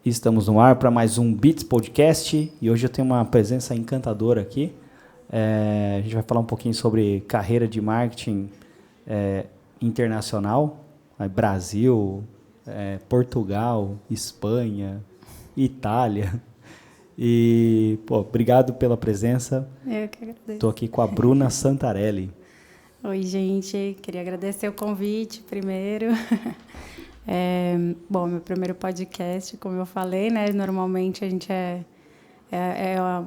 Estamos no ar para mais um Beats Podcast e hoje eu tenho uma presença encantadora aqui. A gente vai falar um pouquinho sobre carreira de marketing internacional, Brasil, Portugal, Espanha, Itália. E, obrigado pela presença. Eu que agradeço. Estou aqui com a Bruna Santarelli. Oi, gente. Queria agradecer o convite primeiro. Bom, meu primeiro podcast, como eu falei, né? Normalmente a gente é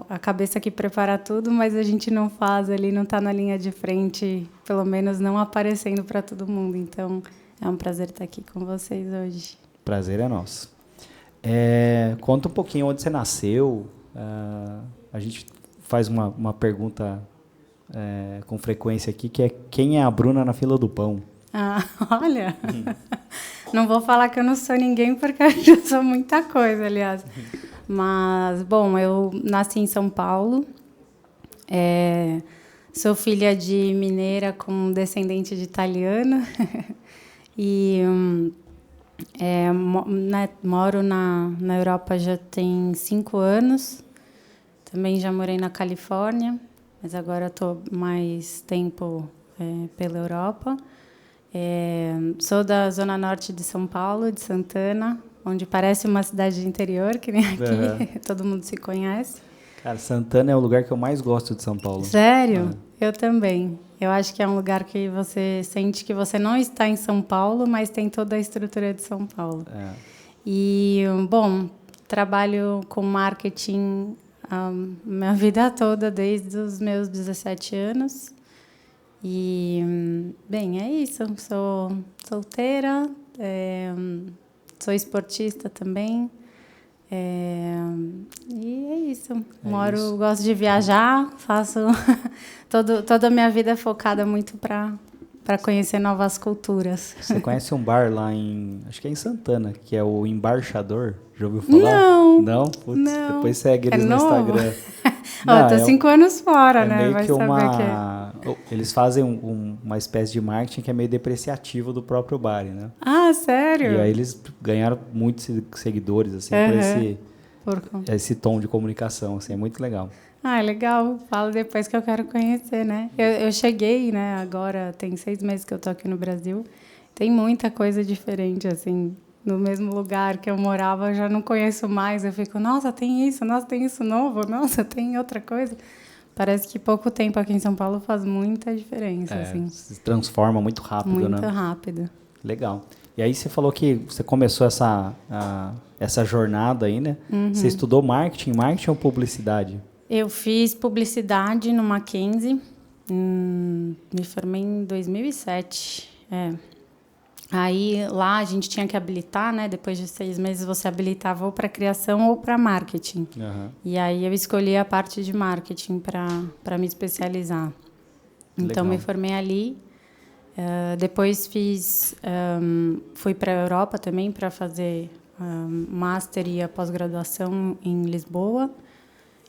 a cabeça que prepara tudo, mas a gente não faz ali, não está na linha de frente, pelo menos não aparecendo para todo mundo. Então, é um prazer estar aqui com vocês hoje. Prazer é nosso. Conta um pouquinho onde você nasceu. A gente faz uma pergunta com frequência aqui, que é quem é a Bruna na fila do pão? Olha, não vou falar que eu não sou ninguém, porque eu já sou muita coisa, aliás. Mas, bom, eu nasci em São Paulo, sou filha de mineira com descendente de italiano e moro na Europa já tem 5 anos, também já morei na Califórnia, mas agora estou mais tempo pela Europa. Sou da zona norte de São Paulo, de Santana, onde parece uma cidade de interior, que nem aqui, todo mundo se conhece. Cara, Santana é o lugar que eu mais gosto de São Paulo. Sério? Eu também. Eu acho que é um lugar que você sente que você não está em São Paulo, mas tem toda a estrutura de São Paulo. E, bom, trabalho com marketing minha vida toda, desde os meus 17 anos. E, bem, é isso. Sou solteira, sou esportista também. E é isso. Gosto de viajar, faço toda a minha vida é focada muito para conhecer novas culturas. Você conhece um bar lá acho que é em Santana, que é o Embaixador? Já ouviu falar? Não. Não? Putz, não. Depois segue eles no novo? Instagram. Não, tô 5 anos fora, né? Meio Vai que saber que eles fazem uma espécie de marketing que é meio depreciativo do próprio bar, né? Sério? E aí eles ganharam muitos seguidores, assim, por esse tom de comunicação, assim, é muito legal. Legal. Fala depois que eu quero conhecer, né? Eu cheguei, né? Agora tem 6 meses que eu tô aqui no Brasil. Tem muita coisa diferente, assim. No mesmo lugar que eu morava, eu já não conheço mais. Eu fico, nossa, tem isso novo, nossa, tem outra coisa. Parece que pouco tempo aqui em São Paulo faz muita diferença, assim. Se transforma muito rápido, né? Muito rápido. Legal. E aí você falou que você começou essa jornada aí, né? Uhum. Você estudou marketing ou publicidade? Eu fiz publicidade no Mackenzie, me formei em 2007, Aí, lá, a gente tinha que habilitar, né? Depois de 6 meses, você habilitava ou para criação ou para marketing. Uhum. E aí, eu escolhi a parte de marketing para me especializar. Então, me formei ali. Depois, fui para a Europa também para fazer master e a pós-graduação em Lisboa.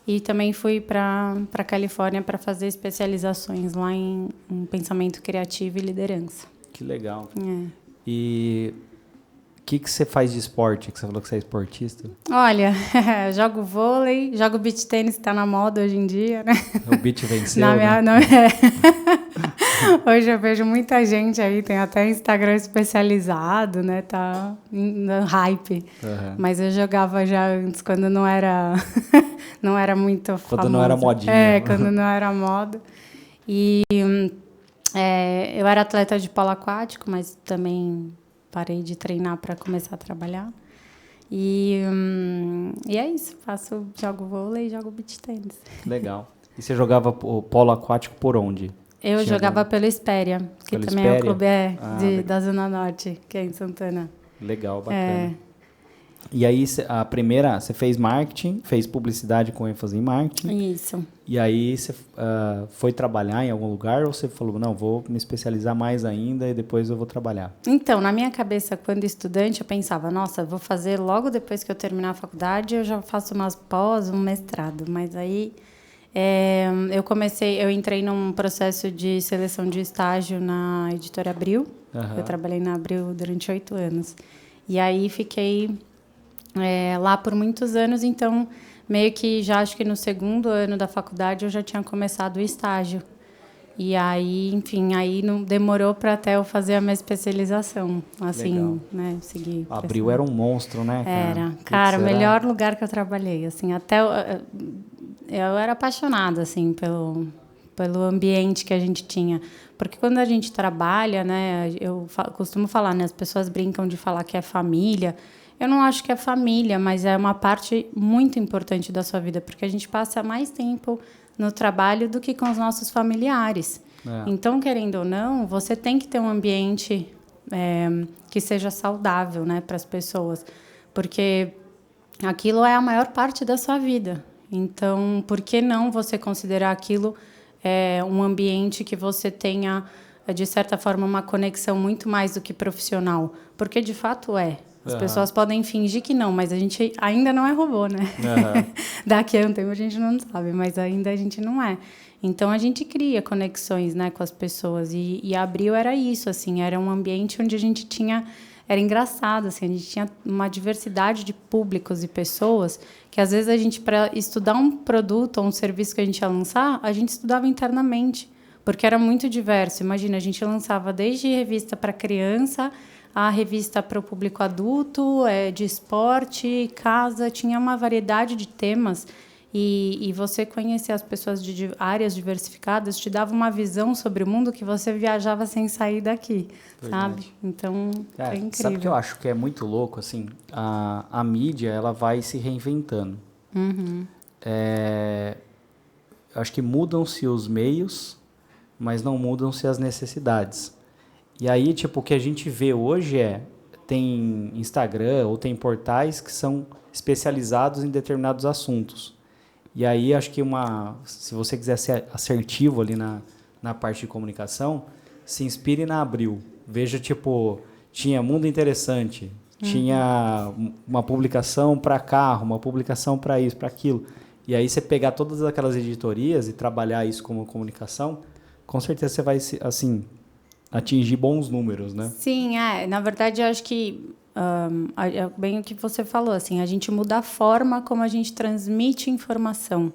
E também fui para a Califórnia para fazer especializações lá em pensamento criativo e liderança. Que legal. E o que você faz de esporte? Que você falou que você é esportista? Olha, jogo vôlei, jogo beach tênis, está na moda hoje em dia, né? O beach venceu, Hoje eu vejo muita gente aí, tem até Instagram especializado, né? Tá no hype. Uhum. Mas eu jogava já antes, quando não era, não era muito famosa. Quando não era modinha. Quando não era moda. E eu era atleta de polo aquático, mas também parei de treinar para começar a trabalhar. E é isso, jogo vôlei e jogo beach tênis. Legal. E você jogava o polo aquático por onde? Eu jogava pelo Espéria, que também é o clube da Zona Norte, que é em Santana. Legal, bacana. E aí, a primeira, você fez marketing, fez publicidade com ênfase em marketing. Isso. E aí, você foi trabalhar em algum lugar ou você falou, não, vou me especializar mais ainda e depois eu vou trabalhar? Então, na minha cabeça, quando estudante, eu pensava, nossa, vou fazer logo depois que eu terminar a faculdade, eu já faço umas pós, um mestrado. Mas aí, eu entrei num processo de seleção de estágio na Editora Abril. Uhum. Eu trabalhei na Abril durante 8 anos. E aí, fiquei lá por muitos anos, então meio que já acho que no segundo ano da faculdade eu já tinha começado o estágio. E aí, enfim, aí não demorou para até eu fazer a minha especialização, assim, Legal. né, seguir. A Abril era um monstro, né, cara? Era, Putz, cara, o melhor lugar que eu trabalhei, assim, até eu era apaixonada, assim, pelo ambiente que a gente tinha, porque quando a gente trabalha, né, eu costumo falar, né, as pessoas brincam de falar que é família. Eu não acho que é família, mas é uma parte muito importante da sua vida, porque a gente passa mais tempo no trabalho do que com os nossos familiares. Então, querendo ou não, você tem que ter um ambiente que seja saudável, né, para as pessoas, porque aquilo é a maior parte da sua vida. Então, por que não você considerar aquilo um ambiente que você tenha, de certa forma, uma conexão muito mais do que profissional? Porque, de fato, é. As pessoas podem fingir que não, mas a gente ainda não é robô, né? Daqui a um tempo a gente não sabe, mas ainda a gente não é. Então, a gente cria conexões, né, com as pessoas. E a Abril era isso, assim, era um ambiente onde a gente tinha... Era engraçado, assim, a gente tinha uma diversidade de públicos e pessoas que, às vezes, a gente, para estudar um produto ou um serviço que a gente ia lançar, a gente estudava internamente, porque era muito diverso. Imagina, a gente lançava desde revista para criança, a revista para o público adulto, de esporte, casa, tinha uma variedade de temas. E você conhecer as pessoas de áreas diversificadas te dava uma visão sobre o mundo que você viajava sem sair daqui, sabe? Então, é incrível. Sabe o que eu acho que é muito louco? Assim, a mídia ela vai se reinventando. Eu acho que mudam-se os meios, mas não mudam-se as necessidades. E aí, tipo, o que a gente vê hoje tem Instagram ou tem portais que são especializados em determinados assuntos. E aí, acho que se você quiser ser assertivo ali na parte de comunicação, se inspire na Abril. Veja, tipo, tinha Mundo Interessante, tinha uma publicação para carro, uma publicação para isso, para aquilo. E aí, você pegar todas aquelas editorias e trabalhar isso como comunicação, com certeza você vai, assim, atingir bons números, né? Sim, na verdade, eu acho que é bem o que você falou, assim, a gente muda a forma como a gente transmite informação,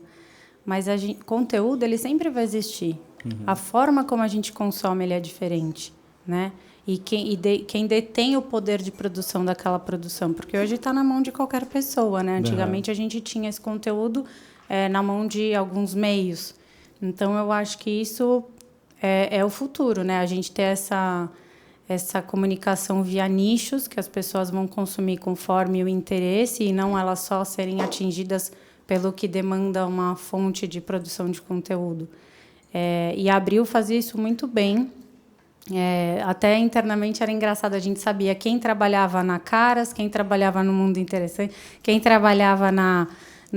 mas conteúdo ele sempre vai existir. A forma como a gente consome ele é diferente, né? E quem detém o poder de produção daquela produção, porque hoje está na mão de qualquer pessoa, né? Antigamente a gente tinha esse conteúdo na mão de alguns meios. Então eu acho que isso é o futuro, né? A gente ter essa comunicação via nichos que as pessoas vão consumir conforme o interesse e não elas só serem atingidas pelo que demanda uma fonte de produção de conteúdo. E a Abril fazia isso muito bem. Até internamente era engraçado, a gente sabia quem trabalhava na Caras, quem trabalhava no Mundo Interessante, quem trabalhava na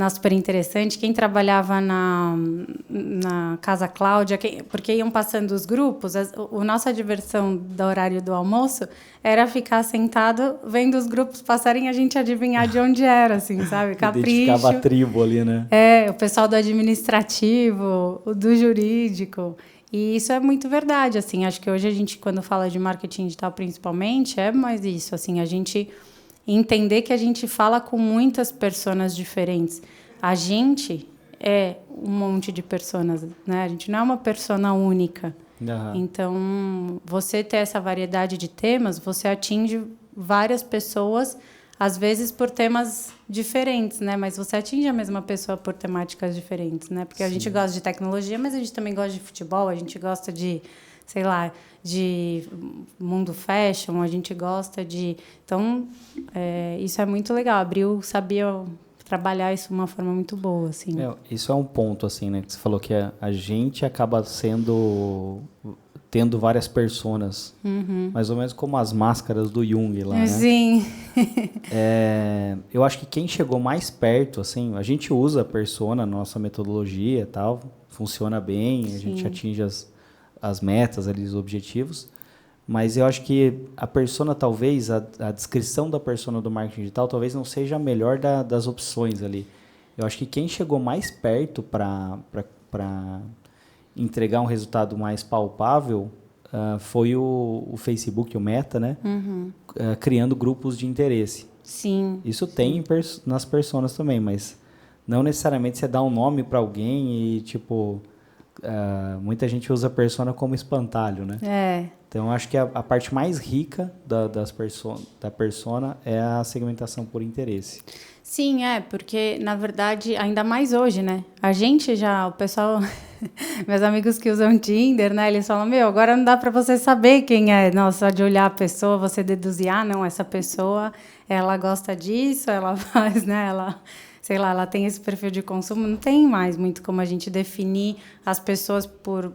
Super Interessante, quem trabalhava na Casa Cláudia, porque iam passando os grupos. A nossa diversão do horário do almoço era ficar sentado vendo os grupos passarem e a gente adivinhar de onde era, assim, sabe? Capricho. Identificava a tribo ali, né? O pessoal do administrativo, o do jurídico. E isso é muito verdade, assim. Acho que hoje a gente, quando fala de marketing digital principalmente, é mais isso, assim, a gente entender que a gente fala com muitas personas diferentes. A gente é um monte de personas, né? A gente não é uma persona única. Então, você ter essa variedade de temas, você atinge várias pessoas, às vezes por temas diferentes, né? Mas você atinge a mesma pessoa por temáticas diferentes, né? Porque a gente gosta de tecnologia, mas a gente também gosta de futebol, a gente gosta de, sei lá, de mundo fashion, a gente gosta de... Então, isso é muito legal. A Abril sabia trabalhar isso de uma forma muito boa, assim. Isso é um ponto, assim, né? Que você falou que a gente acaba tendo várias personas, mais ou menos como as máscaras do Jung lá, né? Sim. Eu acho que quem chegou mais perto, assim, a gente usa a persona, nossa metodologia e tal, funciona bem, a gente atinge as metas ali, os objetivos, mas eu acho que a persona, talvez, a descrição da persona do marketing digital, talvez não seja a melhor das opções ali. Eu acho que quem chegou mais perto para entregar um resultado mais palpável foi o Facebook, o Meta, né? Criando grupos de interesse. Sim. Isso tem nas personas também, mas não necessariamente você dá um nome para alguém e, tipo, muita gente usa persona como espantalho, né? Então, acho que a parte mais rica da persona é a segmentação por interesse. Sim, porque, na verdade, ainda mais hoje, né? A gente já, o pessoal, meus amigos que usam Tinder, né? Eles falam, agora não dá para você saber quem é. Não, só de olhar a pessoa, você deduzir, não, essa pessoa, ela gosta disso, ela faz, né? Ela, sei lá, ela tem esse perfil de consumo. Não tem mais muito como a gente definir as pessoas por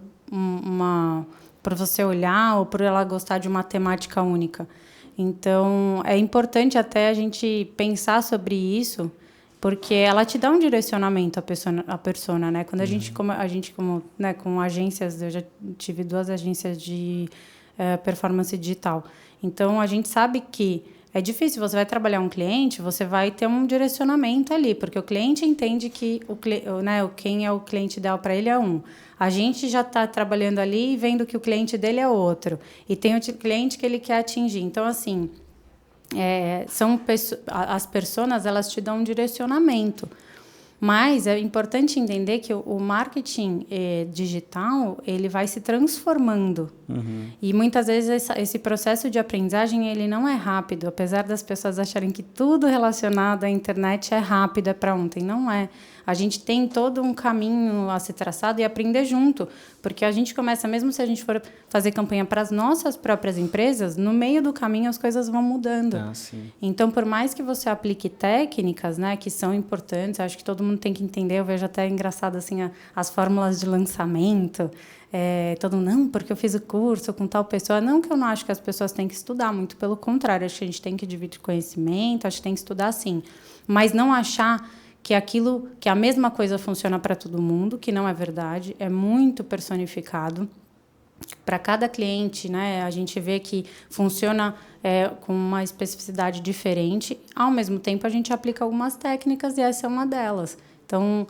você olhar ou por ela gostar de uma temática única. Então, é importante até a gente pensar sobre isso, porque ela te dá um direcionamento à persona, né? Quando a gente como né, com agências, eu já tive 2 agências de performance digital. Então, a gente sabe que é difícil, você vai trabalhar um cliente, você vai ter um direcionamento ali, porque o cliente entende que quem é o cliente ideal para ele é um. A gente já está trabalhando ali e vendo que o cliente dele é outro. E tem o cliente que ele quer atingir. Então, assim, as personas, elas te dão um direcionamento. Mas é importante entender que o marketing digital, ele vai se transformando. E muitas vezes esse processo de aprendizagem, ele não é rápido. Apesar das pessoas acharem que tudo relacionado à internet é rápido, é para ontem. Não é. A gente tem todo um caminho a ser traçado e aprender junto. Porque a gente começa, mesmo se a gente for fazer campanha para as nossas próprias empresas, no meio do caminho as coisas vão mudando. Então, por mais que você aplique técnicas, né, que são importantes, acho que todo mundo tem que entender, eu vejo até engraçado assim, as fórmulas de lançamento. Todo mundo, não, porque eu fiz o curso com tal pessoa. Não que eu não acho que as pessoas têm que estudar, muito pelo contrário, acho que a gente tem que dividir conhecimento, acho que tem que estudar sim. Mas não achar que a mesma coisa funciona para todo mundo, que não é verdade, é muito personificado. Para cada cliente, né, a gente vê que funciona com uma especificidade diferente. Ao mesmo tempo, a gente aplica algumas técnicas e essa é uma delas. Então,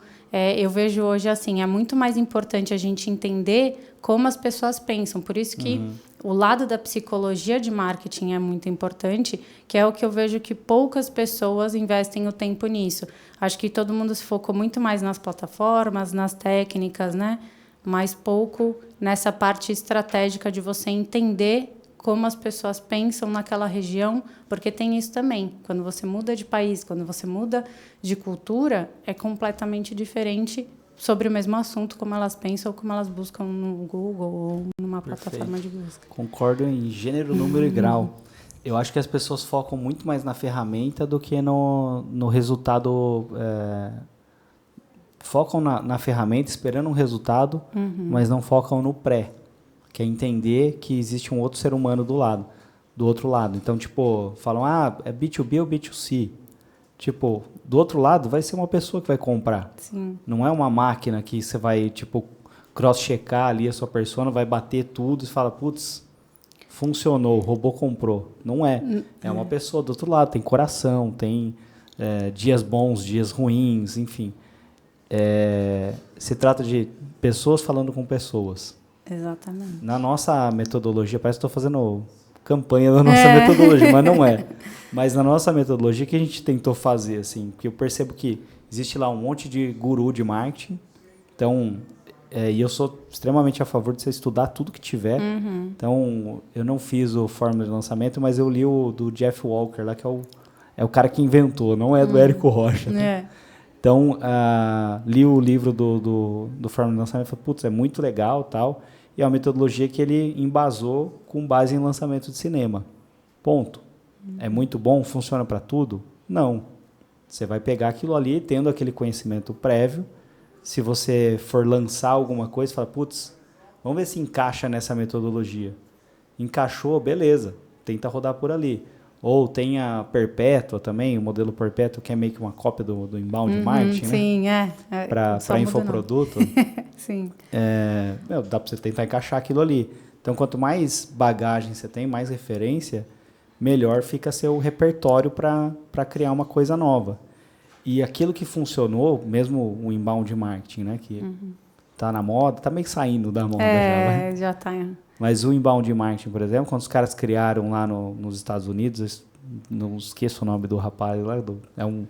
eu vejo hoje assim, é muito mais importante a gente entender como as pessoas pensam. Por isso que o lado da psicologia de marketing é muito importante, que é o que eu vejo que poucas pessoas investem o tempo nisso. Acho que todo mundo se focou muito mais nas plataformas, nas técnicas, né? Mas pouco nessa parte estratégica de você entender como as pessoas pensam naquela região, porque tem isso também. Quando você muda de país, quando você muda de cultura, é completamente diferente sobre o mesmo assunto, como elas pensam ou como elas buscam no Google ou numa plataforma de busca. Concordo em gênero, número e grau. Eu acho que as pessoas focam muito mais na ferramenta do que no resultado. Focam na ferramenta esperando um resultado, mas não focam no pré, que é entender que existe um outro ser humano do outro lado. Então, tipo, falam, é B2B ou B2C? Tipo, do outro lado vai ser uma pessoa que vai comprar. Sim. Não é uma máquina que você vai, tipo, cross-checar ali a sua persona, vai bater tudo e fala, putz, funcionou, o robô comprou. Não é. É uma pessoa do outro lado, tem coração, tem dias bons, dias ruins, enfim. Se trata de pessoas falando com pessoas. Exatamente. Na nossa metodologia, parece que estou fazendo campanha da nossa metodologia, mas não é. Mas na nossa metodologia, o que a gente tentou fazer, assim, porque eu percebo que existe lá um monte de guru de marketing, então, e eu sou extremamente a favor de você estudar tudo que tiver. Então, eu não fiz o fórmula de lançamento, mas eu li o do Jeff Walker, lá, que é o cara que inventou, não é do Érico Rocha. Né? Então, li o livro do fórmula de lançamento e falei, putz, é muito legal, tal. E é uma metodologia que ele embasou com base em lançamento de cinema. Ponto. É muito bom? Funciona para tudo? Não. Você vai pegar aquilo ali, tendo aquele conhecimento prévio. Se você for lançar alguma coisa, fala, putz, vamos ver se encaixa nessa metodologia. Encaixou, beleza. Tenta rodar por ali. Ou tem a Perpétua também, o modelo Perpétuo, que é meio que uma cópia do inbound marketing, sim, né? Para infoproduto. Sim. Dá para você tentar encaixar aquilo ali. Então, quanto mais bagagem você tem, mais referência, melhor fica seu repertório para criar uma coisa nova. E aquilo que funcionou, mesmo o inbound marketing, né? Que tá na moda, tá meio saindo da moda já. Já tá. Mas o inbound marketing, por exemplo, quando os caras criaram lá nos Estados Unidos, não esqueço o nome do rapaz lá, é um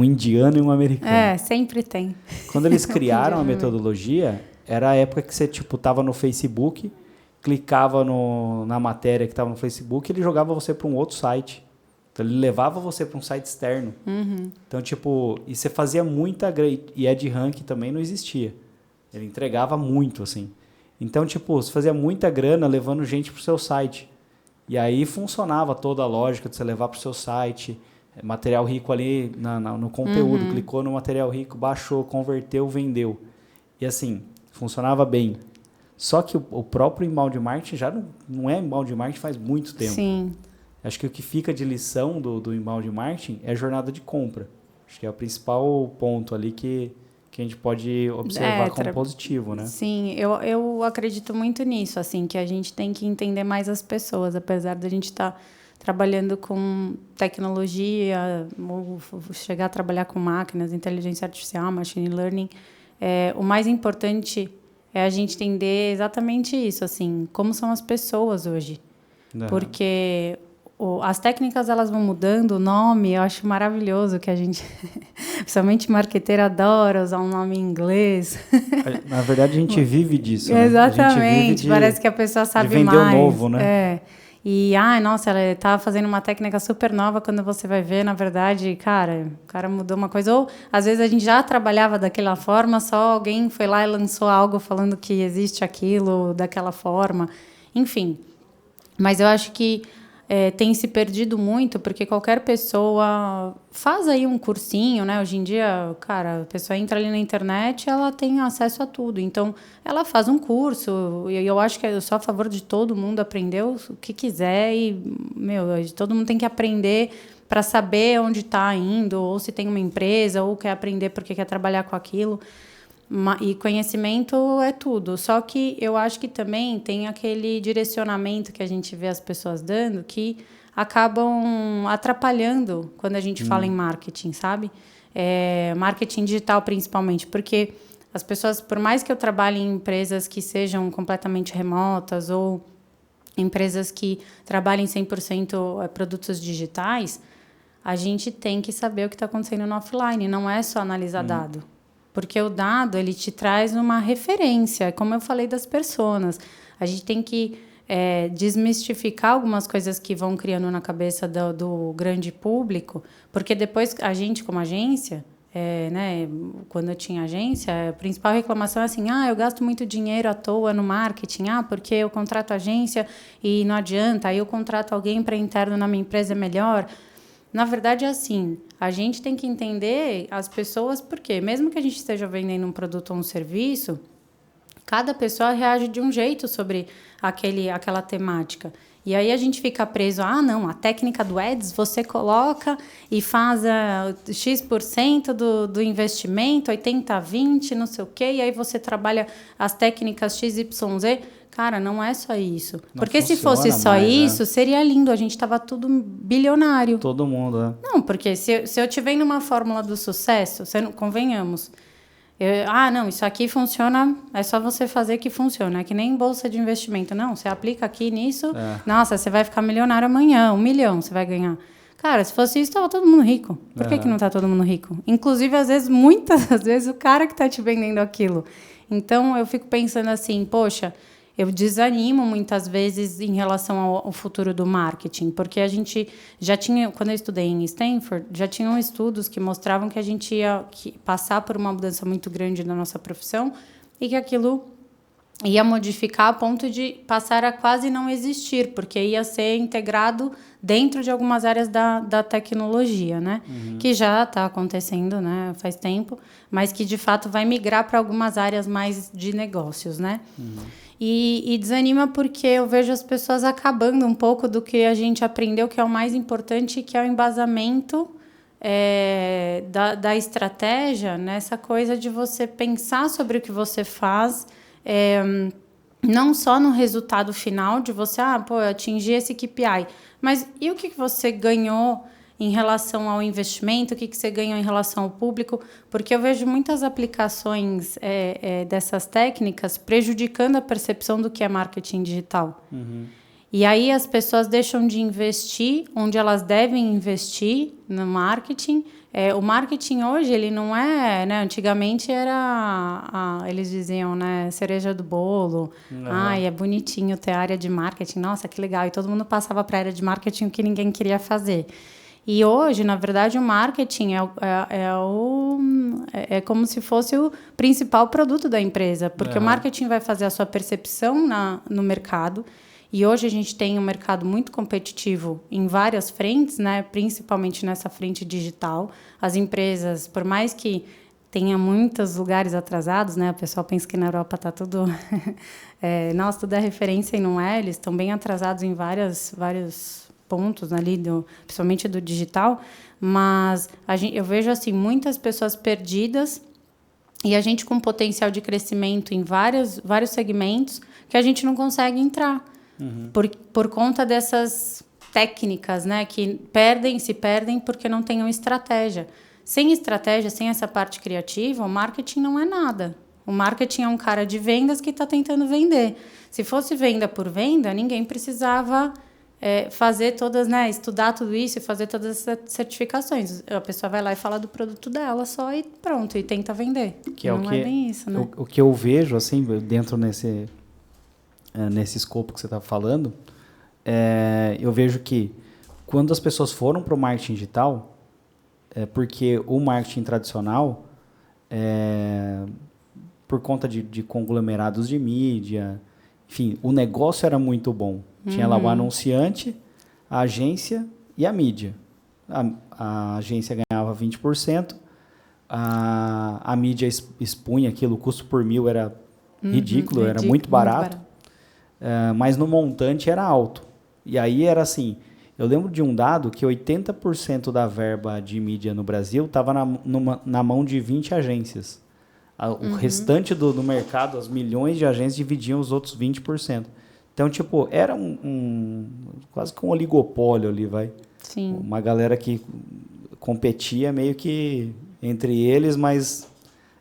indiano e um americano. Sempre tem. Quando eles criaram a metodologia, era a época que você tava no Facebook, clicava na matéria que estava no Facebook, ele jogava você para um outro site. Então, ele levava você para um site externo. Então, e você fazia muita... E AdRank também não existia. Ele entregava muito, assim. Então, você fazia muita grana levando gente para o seu site. E aí funcionava toda a lógica de você levar para o seu site, material rico ali no conteúdo. Clicou no material rico, baixou, converteu, vendeu. E assim, funcionava bem. Só que o próprio inbound marketing já não é inbound marketing faz muito tempo. Sim. Acho que o que fica de lição do inbound marketing é a jornada de compra. Acho que é o principal ponto ali que a gente pode observar como positivo, né? Sim, eu acredito muito nisso, assim, que a gente tem que entender mais as pessoas, apesar de a gente estar trabalhando com tecnologia, ou chegar a trabalhar com máquinas, inteligência artificial, machine learning. O mais importante é a gente entender exatamente isso, assim, como são as pessoas hoje. Porque as técnicas, elas vão mudando, o nome, eu acho maravilhoso que a gente, principalmente marqueteiro, adora usar um nome em inglês. Na verdade, a gente vive disso, né? Exatamente, parece que a pessoa sabe mais. De vender mais. o novo, né? E, nossa, ela tá fazendo uma técnica super nova, quando você vai ver, na verdade, o cara mudou uma coisa. Ou, às vezes, a gente já trabalhava daquela forma, só alguém foi lá e lançou algo falando que existe aquilo daquela forma. Enfim, mas eu acho que tem se perdido muito, porque qualquer pessoa faz aí um cursinho, né? Hoje em dia, cara, a pessoa entra ali na internet, ela tem acesso a tudo. Então, ela faz um curso, e eu acho que eu sou a favor de todo mundo aprender o que quiser, e, todo mundo tem que aprender para saber onde está indo, ou se tem uma empresa, ou quer aprender porque quer trabalhar com aquilo. E conhecimento é tudo. Só que eu acho que também tem aquele direcionamento que a gente vê as pessoas dando que acabam atrapalhando quando a gente fala em marketing, sabe? Marketing digital, principalmente. Porque as pessoas, por mais que eu trabalhe em empresas que sejam completamente remotas ou empresas que trabalhem 100% produtos digitais, a gente tem que saber o que está acontecendo no offline. Não é só analisar dado. Porque o dado, ele te traz uma referência, como eu falei das personas. A gente tem que desmistificar algumas coisas que vão criando na cabeça do grande público, porque depois a gente, como agência, né, quando eu tinha agência, a principal reclamação é assim, eu gasto muito dinheiro à toa no marketing, porque eu contrato agência e não adianta, aí eu contrato alguém para interno na minha empresa é melhor. Na verdade, é assim, a gente tem que entender as pessoas, porque mesmo que a gente esteja vendendo um produto ou um serviço, cada pessoa reage de um jeito sobre aquela temática. E aí a gente fica preso, não, a técnica do Ads, você coloca e faz X% do investimento, 80-20, não sei o quê, e aí você trabalha as técnicas XYZ. Cara, não é só isso. Não porque se fosse só isso, seria lindo, a gente estava tudo bilionário. Todo mundo, né? Não, porque se eu estiver numa fórmula do sucesso, convenhamos, não, isso aqui funciona, é só você fazer que funciona. É que nem bolsa de investimento. Não, você aplica aqui nisso, nossa, você vai ficar milionário amanhã, 1 milhão você vai ganhar. Cara, se fosse isso, estava todo mundo rico. Por que não está todo mundo rico? Inclusive, às vezes, muitas vezes, o cara que está te vendendo aquilo. Então, eu fico pensando assim, poxa, eu desanimo muitas vezes em relação ao futuro do marketing, porque a gente já tinha, quando eu estudei em Stanford, já tinham estudos que mostravam que a gente ia passar por uma mudança muito grande na nossa profissão e que aquilo ia modificar a ponto de passar a quase não existir, porque ia ser integrado dentro de algumas áreas da tecnologia, né? Que já está acontecendo, né? Faz tempo, mas que de fato vai migrar para algumas áreas mais de negócios, né? E desanima porque eu vejo as pessoas acabando um pouco do que a gente aprendeu, que é o mais importante, que é o embasamento da estratégia, nessa coisa de você pensar sobre o que você faz, não só no resultado final de você, eu atingi esse KPI, mas e o que você ganhou em relação ao investimento, o que você ganhou em relação ao público, porque eu vejo muitas aplicações dessas técnicas prejudicando a percepção do que é marketing digital. E aí as pessoas deixam de investir onde elas devem investir no marketing. O marketing hoje, ele não é, né? Antigamente era, eles diziam, né? Cereja do bolo. Ai, é bonitinho ter área de marketing. Nossa, que legal. E todo mundo passava para a área de marketing o que ninguém queria fazer. E hoje, na verdade, o marketing é como se fosse o principal produto da empresa. Porque o marketing vai fazer a sua percepção no mercado. E hoje a gente tem um mercado muito competitivo em várias frentes, né? Principalmente nessa frente digital. As empresas, por mais que tenha muitos lugares atrasados, né? O pessoal pensa que na Europa está tudo... nossa, tudo é referência e não é. Eles estão bem atrasados em vários pontos ali, principalmente do digital. Mas eu vejo assim, muitas pessoas perdidas e a gente com potencial de crescimento em vários segmentos que a gente não consegue entrar. Por conta dessas técnicas, né, que se perdem porque não têm uma estratégia. Sem estratégia, sem essa parte criativa, o marketing não é nada. O marketing é um cara de vendas que está tentando vender. Se fosse venda por venda, ninguém precisava fazer todas, né, estudar tudo isso e fazer todas essas certificações. A pessoa vai lá e fala do produto dela só e pronto, e tenta vender. Não é bem isso, né? O que eu vejo, assim, dentro nesse escopo que você está falando, eu vejo que quando as pessoas foram para o marketing digital, porque o marketing tradicional, por conta de conglomerados de mídia, enfim, o negócio era muito bom. Tinha lá o anunciante, a agência e a mídia. A agência ganhava 20%, a mídia expunha aquilo, o custo por mil era ridículo, era muito barato. Mas no montante era alto. E aí era assim, eu lembro de um dado que 80% da verba de mídia no Brasil estava na mão de 20 agências. O restante do mercado, as milhões de agências, dividiam os outros 20%. Então, tipo, era quase que um oligopólio ali, vai. Sim. Uma galera que competia meio que entre eles, mas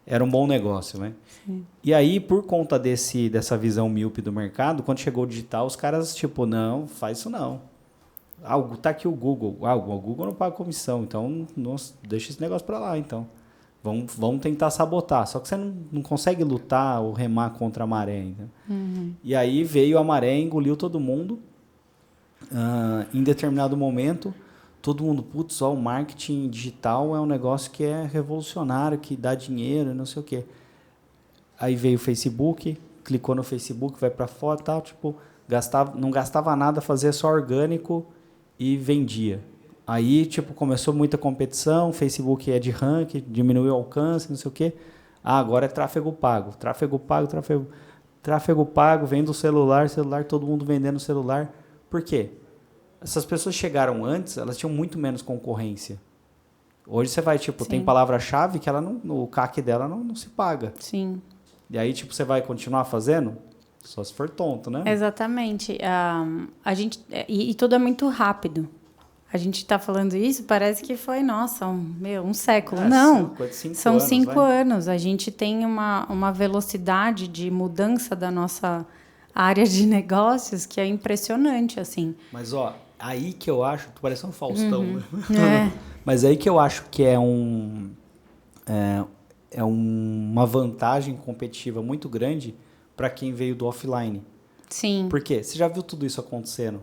era um bom negócio, né? Sim. E aí, por conta dessa visão míope do mercado, quando chegou o digital, os caras, tipo, não, faz isso não. Tá aqui o Google. O Google não paga comissão, então deixa esse negócio para lá, então. Vamos tentar sabotar. Só que você não consegue lutar ou remar contra a maré. Né? E aí veio a maré e engoliu todo mundo. Em determinado momento, todo mundo, putz, o marketing digital é um negócio que é revolucionário, que dá dinheiro, não sei o quê. Aí veio o Facebook, clicou no Facebook, vai para foto, tal, tipo, não gastava nada, fazia só orgânico e vendia. Aí, tipo, começou muita competição, Facebook é de ranking, diminuiu o alcance, não sei o quê. Agora é tráfego pago. Tráfego pago, vem do celular, todo mundo vendendo celular. Por quê? Essas pessoas chegaram antes, elas tinham muito menos concorrência. Hoje você vai, tipo, tem palavra-chave que o CAC dela não se paga. Sim. E aí, tipo, você vai continuar fazendo? Só se for tonto, né? Exatamente. E tudo é muito rápido. A gente está falando isso, parece que foi, nossa, um século. Não, são 5 anos. A gente tem uma velocidade de mudança da nossa área de negócios que é impressionante, assim. Mas, aí que eu acho, tu parece um Faustão, né? Mas aí que eu acho que é uma vantagem competitiva muito grande para quem veio do offline. Sim. Por quê? Você já viu tudo isso acontecendo.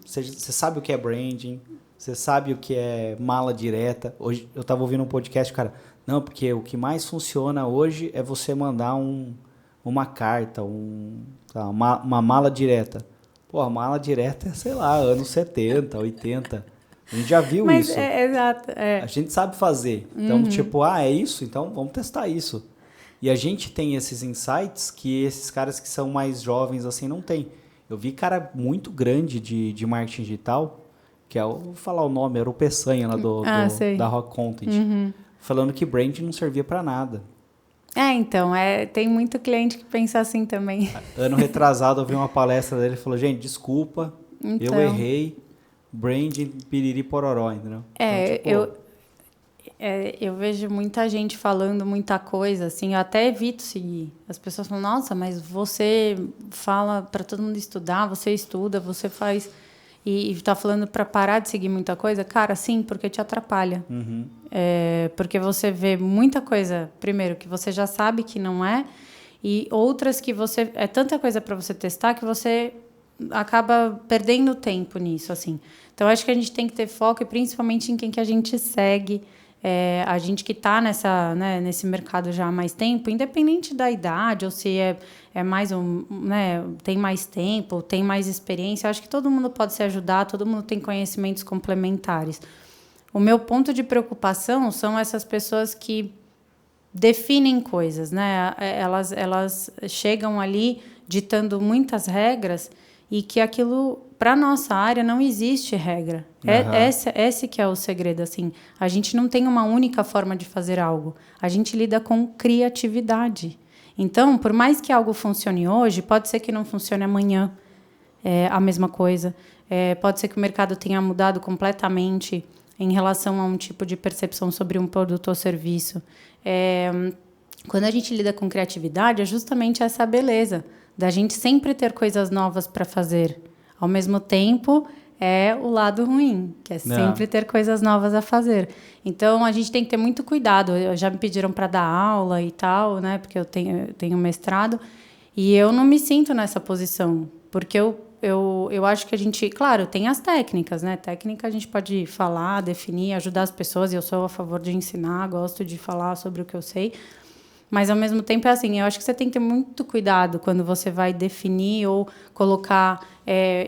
Você sabe o que é branding, você sabe o que é mala direta. Hoje eu estava ouvindo um podcast, cara, não, porque o que mais funciona hoje é você mandar uma carta, uma mala direta. Pô, a mala direta é, sei lá, anos 70, 80. A gente já viu isso. Exato. A gente sabe fazer. Então, tipo, é isso? Então vamos testar isso. E a gente tem esses insights que esses caras que são mais jovens assim não têm. Eu vi cara muito grande de marketing digital, que vou falar o nome, era o Peçanha lá da Rock Content, falando que branding não servia para nada. Então, tem muito cliente que pensa assim também. Ano retrasado eu vi uma palestra dele e falou, gente, desculpa, eu errei, branding piriri pororó, entendeu? Então, Eu vejo muita gente falando muita coisa, assim, eu até evito seguir. As pessoas falam, nossa, mas você fala para todo mundo estudar, você estuda, você faz... E está falando para parar de seguir muita coisa? Cara, sim, porque te atrapalha. Uhum. Porque você vê muita coisa, primeiro, que você já sabe que não é, e outras que você... É tanta coisa para você testar que você acaba perdendo tempo nisso, assim. Então, acho que a gente tem que ter foco, e principalmente em quem que a gente segue. A gente que está nesse mercado já há mais tempo, independente da idade, ou se é mais tem mais tempo, tem mais experiência, acho que todo mundo pode se ajudar, todo mundo tem conhecimentos complementares. O meu ponto de preocupação são essas pessoas que definem coisas, né? Elas chegam ali ditando muitas regras e que aquilo, para nossa área, não existe regra. Esse que é o segredo, assim. A gente não tem uma única forma de fazer algo. A gente lida com criatividade. Então, por mais que algo funcione hoje, pode ser que não funcione amanhã. A mesma coisa. Pode ser que o mercado tenha mudado completamente em relação a um tipo de percepção sobre um produto ou serviço. Quando a gente lida com criatividade, é justamente essa beleza da gente sempre ter coisas novas para fazer. Ao mesmo tempo, é o lado ruim, que é sempre ter coisas novas a fazer. Então, a gente tem que ter muito cuidado. Já me pediram para dar aula e tal, né? Porque eu tenho mestrado. E eu não me sinto nessa posição. Porque eu acho que a gente... Claro, tem as técnicas, né? Técnica a gente pode falar, definir, ajudar as pessoas. E eu sou a favor de ensinar, gosto de falar sobre o que eu sei. Mas, ao mesmo tempo, é assim, eu acho que você tem que ter muito cuidado quando você vai definir ou colocar,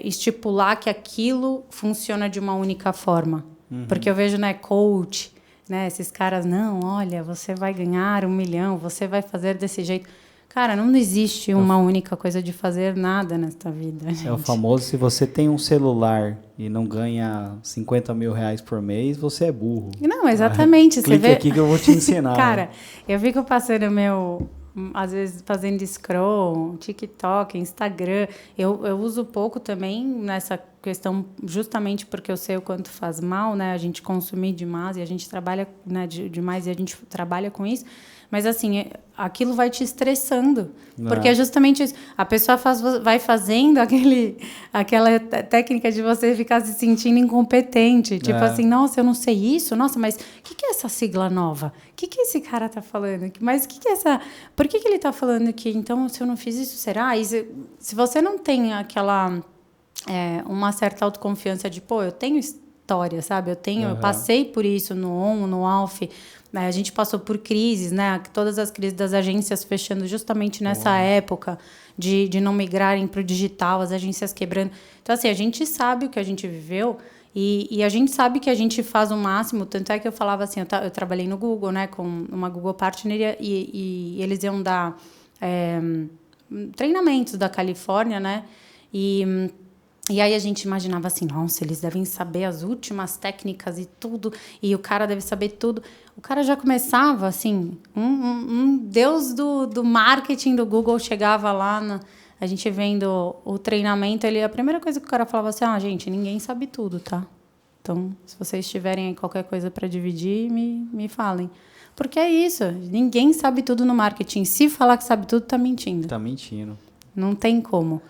estipular que aquilo funciona de uma única forma. Uhum. Porque eu vejo, né, coach, né, esses caras, não, olha, você vai ganhar 1 milhão, você vai fazer desse jeito. Cara, não existe uma única coisa de fazer nada nesta vida, gente. É o famoso, se você tem um celular e não ganha 50 mil reais por mês, você é burro. Não, exatamente. Clique aqui que eu vou te ensinar. Cara, eu fico passando às vezes fazendo scroll, TikTok, Instagram. Eu uso pouco também nessa questão, justamente porque eu sei o quanto faz mal, né? A gente consumir demais e a gente trabalha, né, demais e a gente trabalha com isso. Mas, assim, aquilo vai te estressando. Porque é justamente isso. A pessoa vai fazendo aquela técnica de você ficar se sentindo incompetente. Tipo assim, nossa, eu não sei isso. Nossa, mas o que é essa sigla nova? O que esse cara está falando? Mas o que é essa... Por que ele está falando que, então, se eu não fiz isso, será? E se você não tem aquela... uma certa autoconfiança de, pô, eu tenho história, sabe? Eu passei por isso no ON, no ALF. A gente passou por crises, né? Todas as crises das agências fechando justamente nessa época de não migrarem para o digital, as agências quebrando. Então, assim, a gente sabe o que a gente viveu e a gente sabe que a gente faz o máximo. Tanto é que eu falava assim, eu trabalhei no Google, né? Com uma Google Partner e eles iam dar treinamentos da Califórnia, né? E aí a gente imaginava assim, nossa, eles devem saber as últimas técnicas e tudo, e o cara deve saber tudo. O cara já começava, assim, um deus do marketing do Google chegava lá, a gente vendo o treinamento, a primeira coisa que o cara falava assim, gente, ninguém sabe tudo, tá? Então, se vocês tiverem aí qualquer coisa para dividir, me falem. Porque é isso, ninguém sabe tudo no marketing. Se falar que sabe tudo, tá mentindo. Tá mentindo. Não tem como.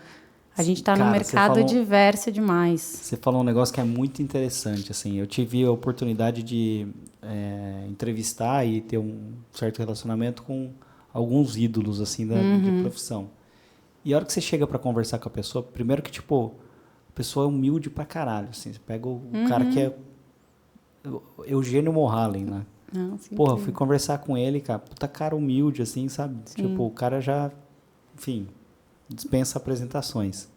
A gente está num mercado diverso demais. Você falou um negócio que é muito interessante. Assim, eu tive a oportunidade de entrevistar e ter um certo relacionamento com alguns ídolos assim de profissão. E a hora que você chega para conversar com a pessoa, primeiro que tipo, a pessoa é humilde pra caralho. Assim, você pega o cara que é Eugênio Mohallen, né? Porra, fui conversar com ele, cara, puta cara humilde, assim, sabe? Sim. Tipo, o cara já, enfim, dispensa apresentações.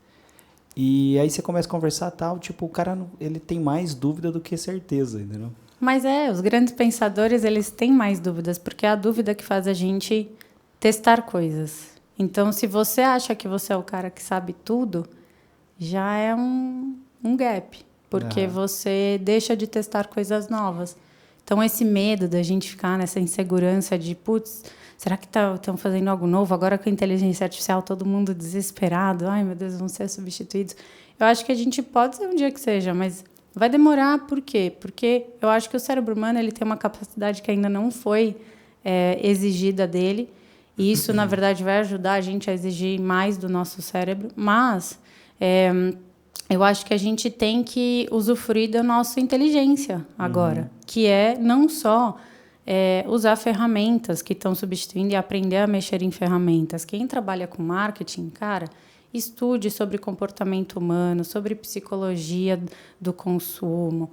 E aí você começa a conversar tal, tipo, o cara, ele tem mais dúvida do que certeza, entendeu? Mas os grandes pensadores, eles têm mais dúvidas, porque é a dúvida que faz a gente testar coisas. Então, se você acha que você é o cara que sabe tudo, já é um gap, porque você deixa de testar coisas novas. Então, esse medo da gente ficar nessa insegurança de, putz, será que estão fazendo algo novo? Agora com a inteligência artificial, todo mundo desesperado. Ai, meu Deus, vão ser substituídos. Eu acho que a gente pode ser um dia que seja, mas Vai demorar, por quê? Porque eu acho que o cérebro humano ele tem uma capacidade que ainda não foi exigida dele, e isso, na verdade, vai ajudar a gente a exigir mais do nosso cérebro, mas eu acho que a gente tem que usufruir da nossa inteligência agora, que é não só usar ferramentas que estão substituindo e aprender a mexer em ferramentas. Quem trabalha com marketing, cara, estude sobre comportamento humano, sobre psicologia do consumo.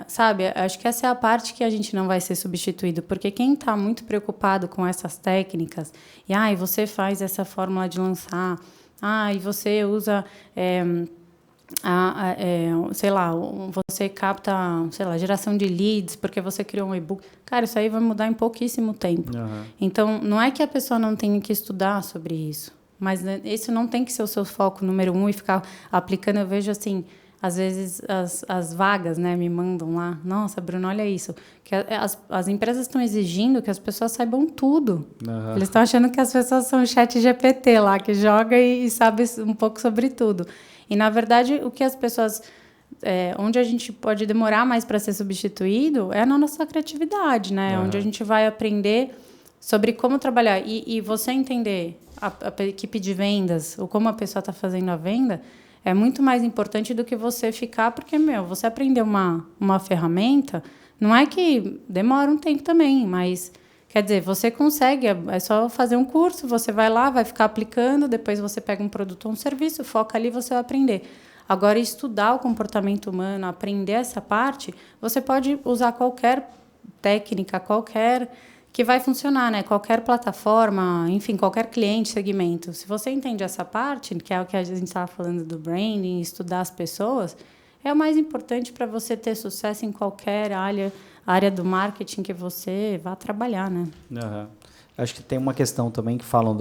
Sabe, acho que essa é a parte que a gente não vai ser substituído, porque quem está muito preocupado com essas técnicas, e você faz essa fórmula de lançar, e você usa... sei lá, você capta, sei lá, geração de leads porque você criou um e-book. Cara, isso aí vai mudar em pouquíssimo tempo. Então, não é que a pessoa não tenha que estudar sobre isso, mas isso não tem que ser o seu foco número 1 e ficar aplicando. Eu vejo assim, às vezes as vagas, né, me mandam lá. Nossa, Bruno, olha isso. Que as empresas estão exigindo que as pessoas saibam tudo. Eles estão achando que as pessoas são chat GPT lá, que joga e sabe um pouco sobre tudo. E, na verdade, o que as pessoas... onde a gente pode demorar mais para ser substituído é na nossa criatividade, né? Onde a gente vai aprender sobre como trabalhar. E você entender a equipe de vendas, ou como a pessoa está fazendo a venda, é muito mais importante do que você ficar... Porque, você aprender uma ferramenta, não é que demora um tempo também, mas... Quer dizer, você consegue, é só fazer um curso, você vai lá, vai ficar aplicando, depois você pega um produto ou um serviço, foca ali, você vai aprender. Agora, estudar o comportamento humano, aprender essa parte, você pode usar qualquer técnica, qualquer que vai funcionar, né? Qualquer plataforma, enfim, qualquer cliente, segmento. Se você entende essa parte, que é o que a gente estava falando do branding, estudar as pessoas, é o mais importante para você ter sucesso em qualquer área do marketing que você vá trabalhar, né? Acho que tem uma questão também que falam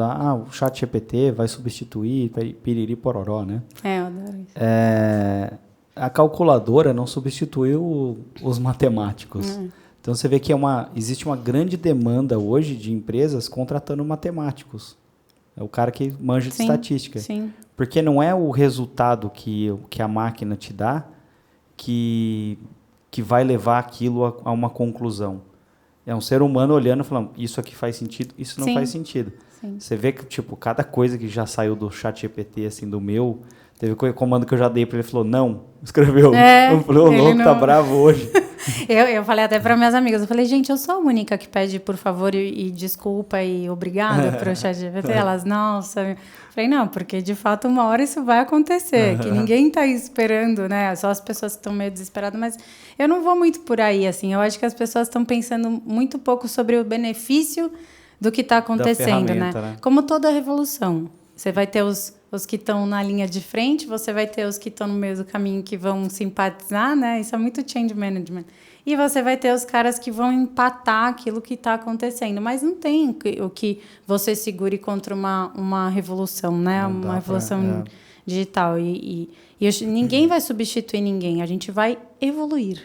o chat GPT vai substituir piriri pororó, né? Eu adoro isso. A calculadora não substituiu os matemáticos. Então, você vê que existe uma grande demanda hoje de empresas contratando matemáticos. É o cara que manja de estatística. Sim. Porque não é o resultado que a máquina te dá que vai levar aquilo a uma conclusão. É um ser humano olhando e falando, isso aqui faz sentido, isso não faz sentido. Sim. Você vê que, cada coisa que já saiu do chat GPT, assim, do meu, teve comando que eu já dei para ele, falou, não, escreveu. Eu falei, o louco tá bravo hoje. Eu falei até para minhas amigas, eu falei, gente, eu sou a única que pede por favor e desculpa e obrigada para o chat GPT. Elas, nossa. Eu falei, não, porque de fato uma hora isso vai acontecer, que ninguém está esperando, né? Só as pessoas que estão meio desesperadas, mas eu não vou muito por aí, assim. Eu acho que as pessoas estão pensando muito pouco sobre o benefício do que está acontecendo, né? Como toda revolução. Você vai ter os que estão na linha de frente, você vai ter os que estão no meio do caminho que vão simpatizar, né? Isso é muito change management. E você vai ter os caras que vão empatar aquilo que está acontecendo. Mas não tem o que você segure contra uma revolução, né? Uma revolução digital. E ninguém vai substituir ninguém. A gente vai evoluir.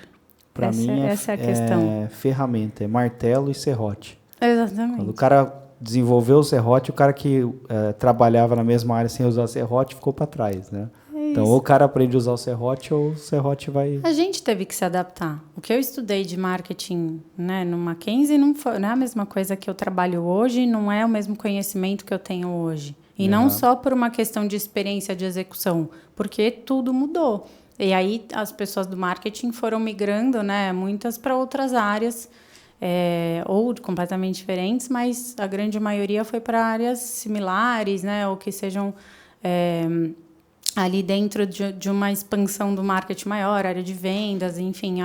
Para mim, essa é a questão. Ferramenta, é martelo e serrote. Exatamente. Quando o cara desenvolveu o serrote, o cara que trabalhava na mesma área sem usar serrote ficou para trás, né? Então, ou o cara aprende a usar o serrote, ou o serrote vai... A gente teve que se adaptar. O que eu estudei de marketing, né, no Mackenzie não é a mesma coisa que eu trabalho hoje, não é o mesmo conhecimento que eu tenho hoje. E não só por uma questão de experiência de execução, porque tudo mudou. E aí, as pessoas do marketing foram migrando, né, muitas para outras áreas, ou completamente diferentes, mas a grande maioria foi para áreas similares, né, ou que sejam ali dentro de uma expansão do marketing maior, área de vendas, enfim,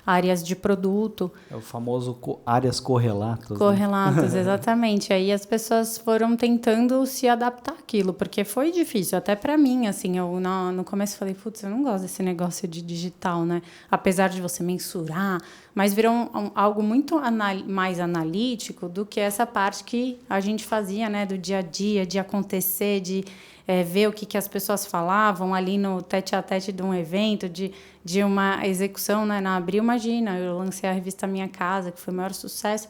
áreas de produto. É o famoso áreas correlatas. Correlatas, né? Exatamente. Aí as pessoas foram tentando se adaptar àquilo, porque foi difícil, até para mim, assim, eu no começo falei, putz, eu não gosto desse negócio de digital, né? Apesar de você mensurar, mas virou algo muito mais analítico do que essa parte que a gente fazia, né? Do dia a dia, de acontecer, de ver o que as pessoas falavam ali no tete-a-tete de um evento, de uma execução, né? Na Abril, imagina, eu lancei a revista Minha Casa, que foi o maior sucesso,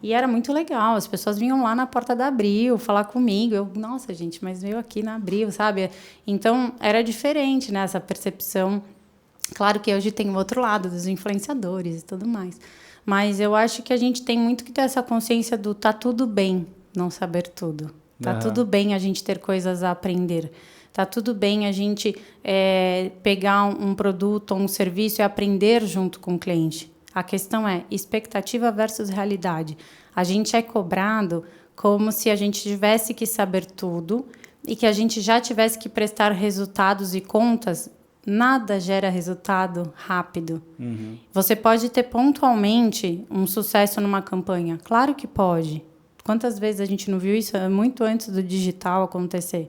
e era muito legal, as pessoas vinham lá na porta da Abril falar comigo, eu, nossa, gente, mas veio aqui na Abril, sabe? Então, era diferente, né, essa percepção Claro que hoje tem o outro lado, dos influenciadores e tudo mais. Mas eu acho que a gente tem muito que ter essa consciência do tá tudo bem não saber tudo. Tá tudo bem a gente ter coisas a aprender. Tá tudo bem a gente pegar um produto ou um serviço e aprender junto com o cliente. A questão é expectativa versus realidade. A gente é cobrado como se a gente tivesse que saber tudo e que a gente já tivesse que prestar resultados e contas. Nada gera resultado rápido. Você pode ter pontualmente um sucesso numa campanha. Claro que pode. Quantas vezes a gente não viu isso muito antes do digital acontecer?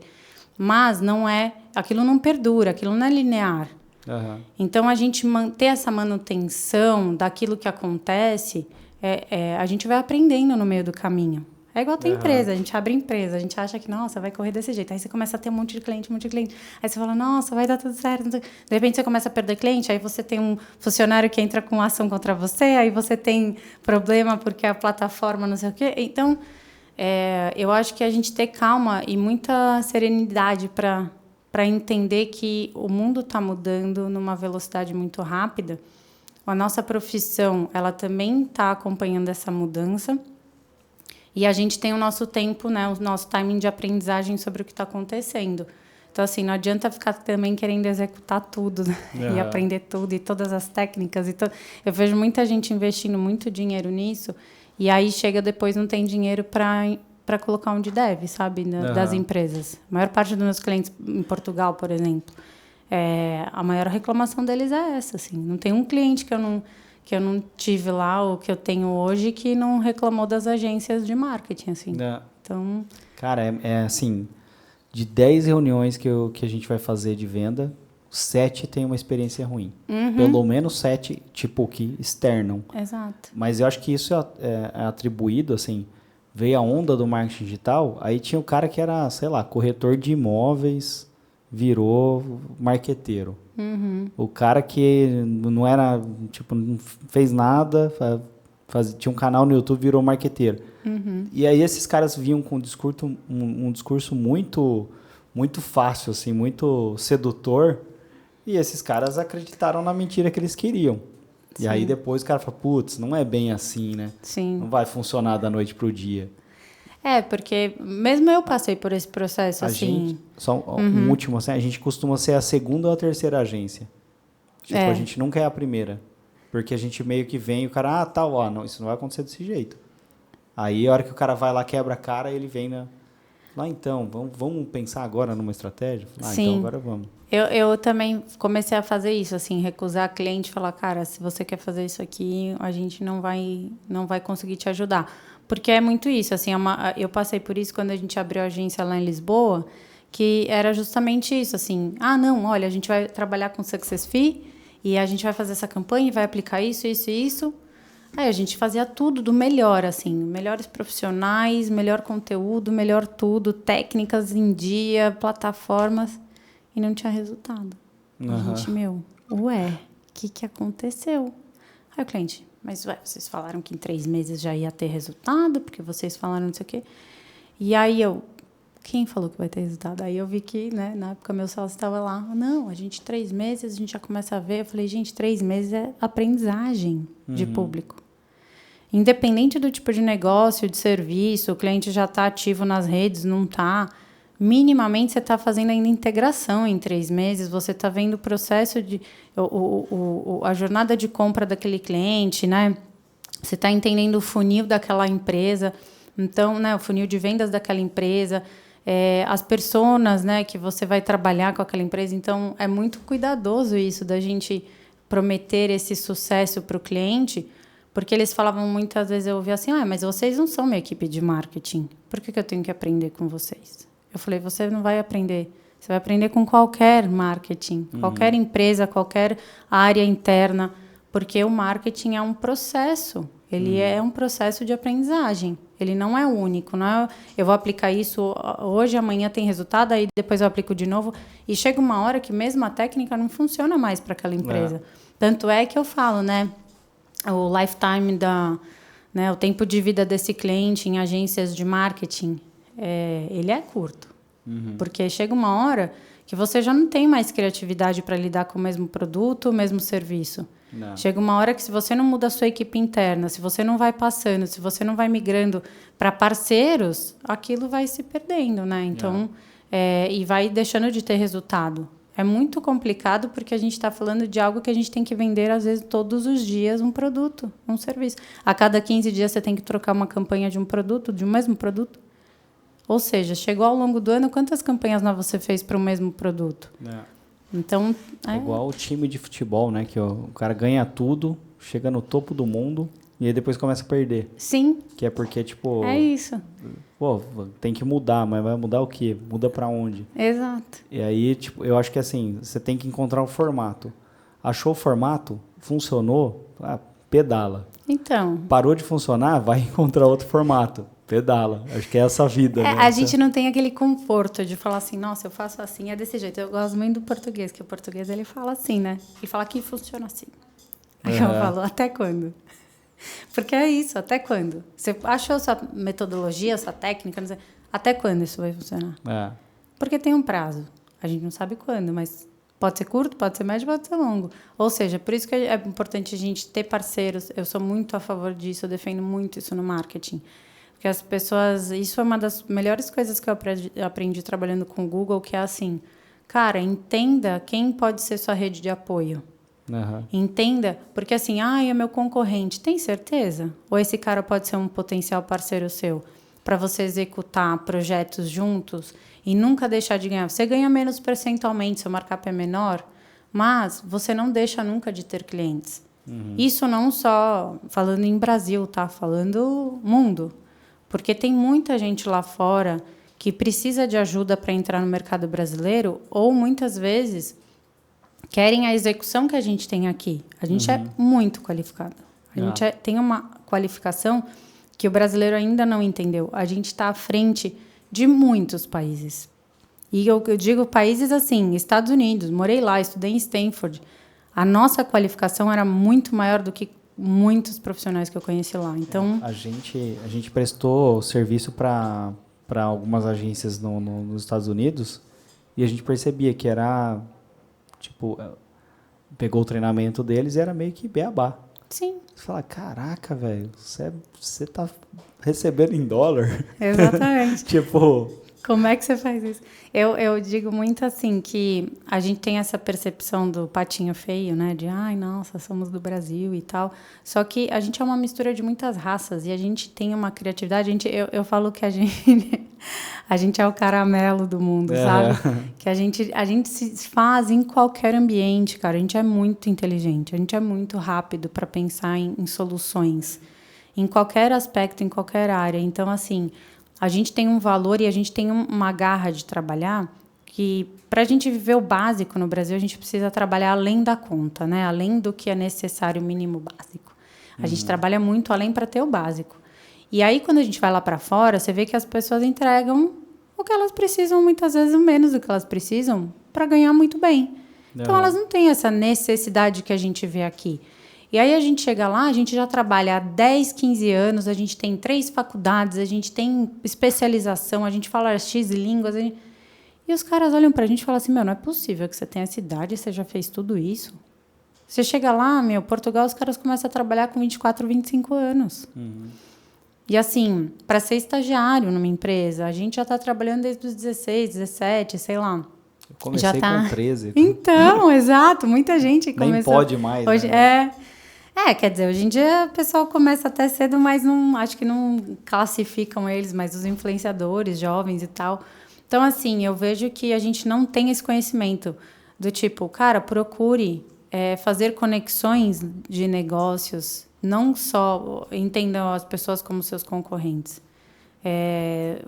Mas não é, aquilo não perdura, aquilo não é linear. Então, a gente manter essa manutenção daquilo que acontece, a gente vai aprendendo no meio do caminho. É igual ter empresa, a gente abre empresa, a gente acha que, nossa, vai correr desse jeito. Aí você começa a ter um monte de cliente. Aí você fala, nossa, vai dar tudo certo. De repente você começa a perder cliente, aí você tem um funcionário que entra com ação contra você, aí você tem problema porque a plataforma não sei o quê. Então, eu acho que a gente ter calma e muita serenidade para entender que o mundo está mudando numa velocidade muito rápida. A nossa profissão, ela também está acompanhando essa mudança. E a gente tem o nosso tempo, né, o nosso timing de aprendizagem sobre o que está acontecendo. Então, assim, não adianta ficar também querendo executar tudo, né? E aprender tudo, e todas as técnicas. Eu vejo muita gente investindo muito dinheiro nisso, e aí chega depois não tem dinheiro para colocar onde deve, sabe, das empresas. A maior parte dos meus clientes em Portugal, por exemplo, a maior reclamação deles é essa, assim. Não tem um cliente que eu não tive lá, ou que eu tenho hoje, que não reclamou das agências de marketing, assim. Então... Cara, assim, de 10 reuniões que a gente vai fazer de venda, 7 tem uma experiência ruim. Pelo menos 7, tipo, que externam. Exato. Mas eu acho que isso é atribuído, assim, veio a onda do marketing digital, aí tinha o cara que era, sei lá, corretor de imóveis, virou marqueteiro. O cara que não era, tipo, não fez nada, tinha um canal no YouTube, virou marqueteiro. E aí esses caras vinham com um discurso muito, muito fácil, assim, muito sedutor, e esses caras acreditaram na mentira que eles queriam. Sim. E aí depois o cara fala, putz, não é bem assim, né? Sim. Não vai funcionar da noite pro dia. Porque mesmo eu passei por esse processo, assim... Um último, assim, a gente costuma ser a segunda ou a terceira agência. Tipo, a gente nunca é a primeira. Porque a gente meio que vem e o cara, não, isso não vai acontecer desse jeito. Aí a hora que o cara vai lá, quebra a cara, ele vem então, vamos pensar agora numa estratégia? Sim. Então agora vamos. Eu também comecei a fazer isso, assim, recusar cliente, falar, cara, se você quer fazer isso aqui, a gente não vai conseguir te ajudar. Porque é muito isso, assim, eu passei por isso quando a gente abriu a agência lá em Lisboa, que era justamente isso, assim, não, olha, a gente vai trabalhar com Success Fee e a gente vai fazer essa campanha e vai aplicar isso, isso e isso. Aí a gente fazia tudo do melhor, assim, melhores profissionais, melhor conteúdo, melhor tudo, técnicas em dia, plataformas, e não tinha resultado. A gente, o que aconteceu? Aí o cliente, mas vocês falaram que em 3 meses já ia ter resultado, porque vocês falaram não sei o quê. E aí quem falou que vai ter resultado? Aí eu vi que, né, na época meu sócio estava lá. Não, 3 meses, a gente já começa a ver. Eu falei, gente, 3 meses é aprendizagem de público. Independente do tipo de negócio, de serviço, o cliente já está ativo nas redes, não está. Minimamente você está fazendo ainda integração em 3 meses, você está vendo o processo a jornada de compra daquele cliente, né? Você está entendendo o funil daquela empresa, então, né, o funil de vendas daquela empresa, as personas, né, que você vai trabalhar com aquela empresa. Então, é muito cuidadoso isso da gente prometer esse sucesso para o cliente, porque eles falavam muitas vezes, eu ouvia assim, mas vocês não são minha equipe de marketing, por que eu tenho que aprender com vocês? Eu falei, você não vai aprender. Você vai aprender com qualquer marketing, qualquer empresa, qualquer área interna, porque o marketing é um processo. Ele é um processo de aprendizagem. Ele não é único. Não é, eu vou aplicar isso hoje, amanhã tem resultado, aí depois eu aplico de novo. E chega uma hora que mesmo a técnica não funciona mais para aquela empresa. Tanto é que eu falo, né? O lifetime o tempo de vida desse cliente em agências de marketing, ele é curto. Porque chega uma hora que você já não tem mais criatividade para lidar com o mesmo produto, o mesmo serviço. Não. Chega uma hora que se você não muda a sua equipe interna, se você não vai passando, se você não vai migrando para parceiros, aquilo vai se perdendo, né? Então, e vai deixando de ter resultado. É muito complicado porque a gente está falando de algo que a gente tem que vender, às vezes, todos os dias, um produto, um serviço. A cada 15 dias você tem que trocar uma campanha de um produto, de um mesmo produto. Ou seja, chegou ao longo do ano, quantas campanhas novas você fez para o mesmo produto? Então, é igual o time de futebol, né? Que o cara ganha tudo, chega no topo do mundo e aí depois começa a perder. Sim. Que é porque, tipo... É isso. Pô, tem que mudar, mas vai mudar o quê? Muda pra onde? Exato. E aí, tipo, eu acho que assim, você tem que encontrar o formato. Achou o formato? Funcionou? Pedala. Então... Parou de funcionar? Vai encontrar outro formato. Pedala. Acho que é essa a vida. Né? A gente não tem aquele conforto de falar assim, nossa, eu faço assim, é desse jeito. Eu gosto muito do português, que o português ele fala assim, né? Ele fala que funciona assim. Aí eu falo, até quando? Porque é isso, até quando? Você achou sua metodologia, sua técnica, não sei, até quando isso vai funcionar? Porque tem um prazo. A gente não sabe quando, mas pode ser curto, pode ser médio, pode ser longo. Ou seja, por isso que é importante a gente ter parceiros. Eu sou muito a favor disso, eu defendo muito isso no marketing. Porque as pessoas... Isso é uma das melhores coisas que eu aprendi trabalhando com o Google, que é assim, cara, entenda quem pode ser sua rede de apoio. Entenda, porque assim, é meu concorrente, tem certeza? Ou esse cara pode ser um potencial parceiro seu para você executar projetos juntos e nunca deixar de ganhar? Você ganha menos percentualmente, seu markup é menor, mas você não deixa nunca de ter clientes. Isso não só falando em Brasil, tá? Falando mundo. Porque tem muita gente lá fora que precisa de ajuda para entrar no mercado brasileiro ou muitas vezes querem a execução que a gente tem aqui. A gente é muito qualificado. A gente tem uma qualificação que o brasileiro ainda não entendeu. A gente está à frente de muitos países. E eu digo países assim, Estados Unidos, morei lá, estudei em Stanford. A nossa qualificação era muito maior do que muitos profissionais que eu conheci lá. Então, a gente prestou serviço para algumas agências nos Estados Unidos e a gente percebia que era... Tipo, pegou o treinamento deles e era meio que beabá. Sim. Você fala, caraca, velho, você tá recebendo em dólar? Exatamente. Tipo... Como é que você faz isso? Eu digo muito assim, que a gente tem essa percepção do patinho feio, né? De, nossa, somos do Brasil e tal. Só que a gente é uma mistura de muitas raças e a gente tem uma criatividade. Eu falo que a gente é o caramelo do mundo, sabe? Que a gente se faz em qualquer ambiente, cara. A gente é muito inteligente, a gente é muito rápido para pensar em soluções. Em qualquer aspecto, em qualquer área. Então, assim... A gente tem um valor e a gente tem uma garra de trabalhar que, para a gente viver o básico no Brasil, a gente precisa trabalhar além da conta, né? Além do que é necessário, o mínimo básico. A gente trabalha muito além para ter o básico. E aí, quando a gente vai lá para fora, você vê que as pessoas entregam o que elas precisam, muitas vezes o menos do que elas precisam, para ganhar muito bem. Então, elas não têm essa necessidade que a gente vê aqui. E aí a gente chega lá, a gente já trabalha há 10, 15 anos, a gente tem 3 faculdades, a gente tem especialização, a gente fala X línguas. E os caras olham pra gente e falam assim, não é possível que você tenha essa idade e você já fez tudo isso. Você chega lá, Portugal, os caras começam a trabalhar com 24, 25 anos. E assim, para ser estagiário numa empresa, a gente já está trabalhando desde os 16, 17, sei lá. Eu comecei com 13. Então, exato, muita gente começou. Nem pode mais, hoje, né? Quer dizer, hoje em dia o pessoal começa até cedo, mas não, acho que não classificam eles, mas os influenciadores, jovens e tal. Então, assim, eu vejo que a gente não tem esse conhecimento do tipo, cara, procure fazer conexões de negócios, não só entendam as pessoas como seus concorrentes.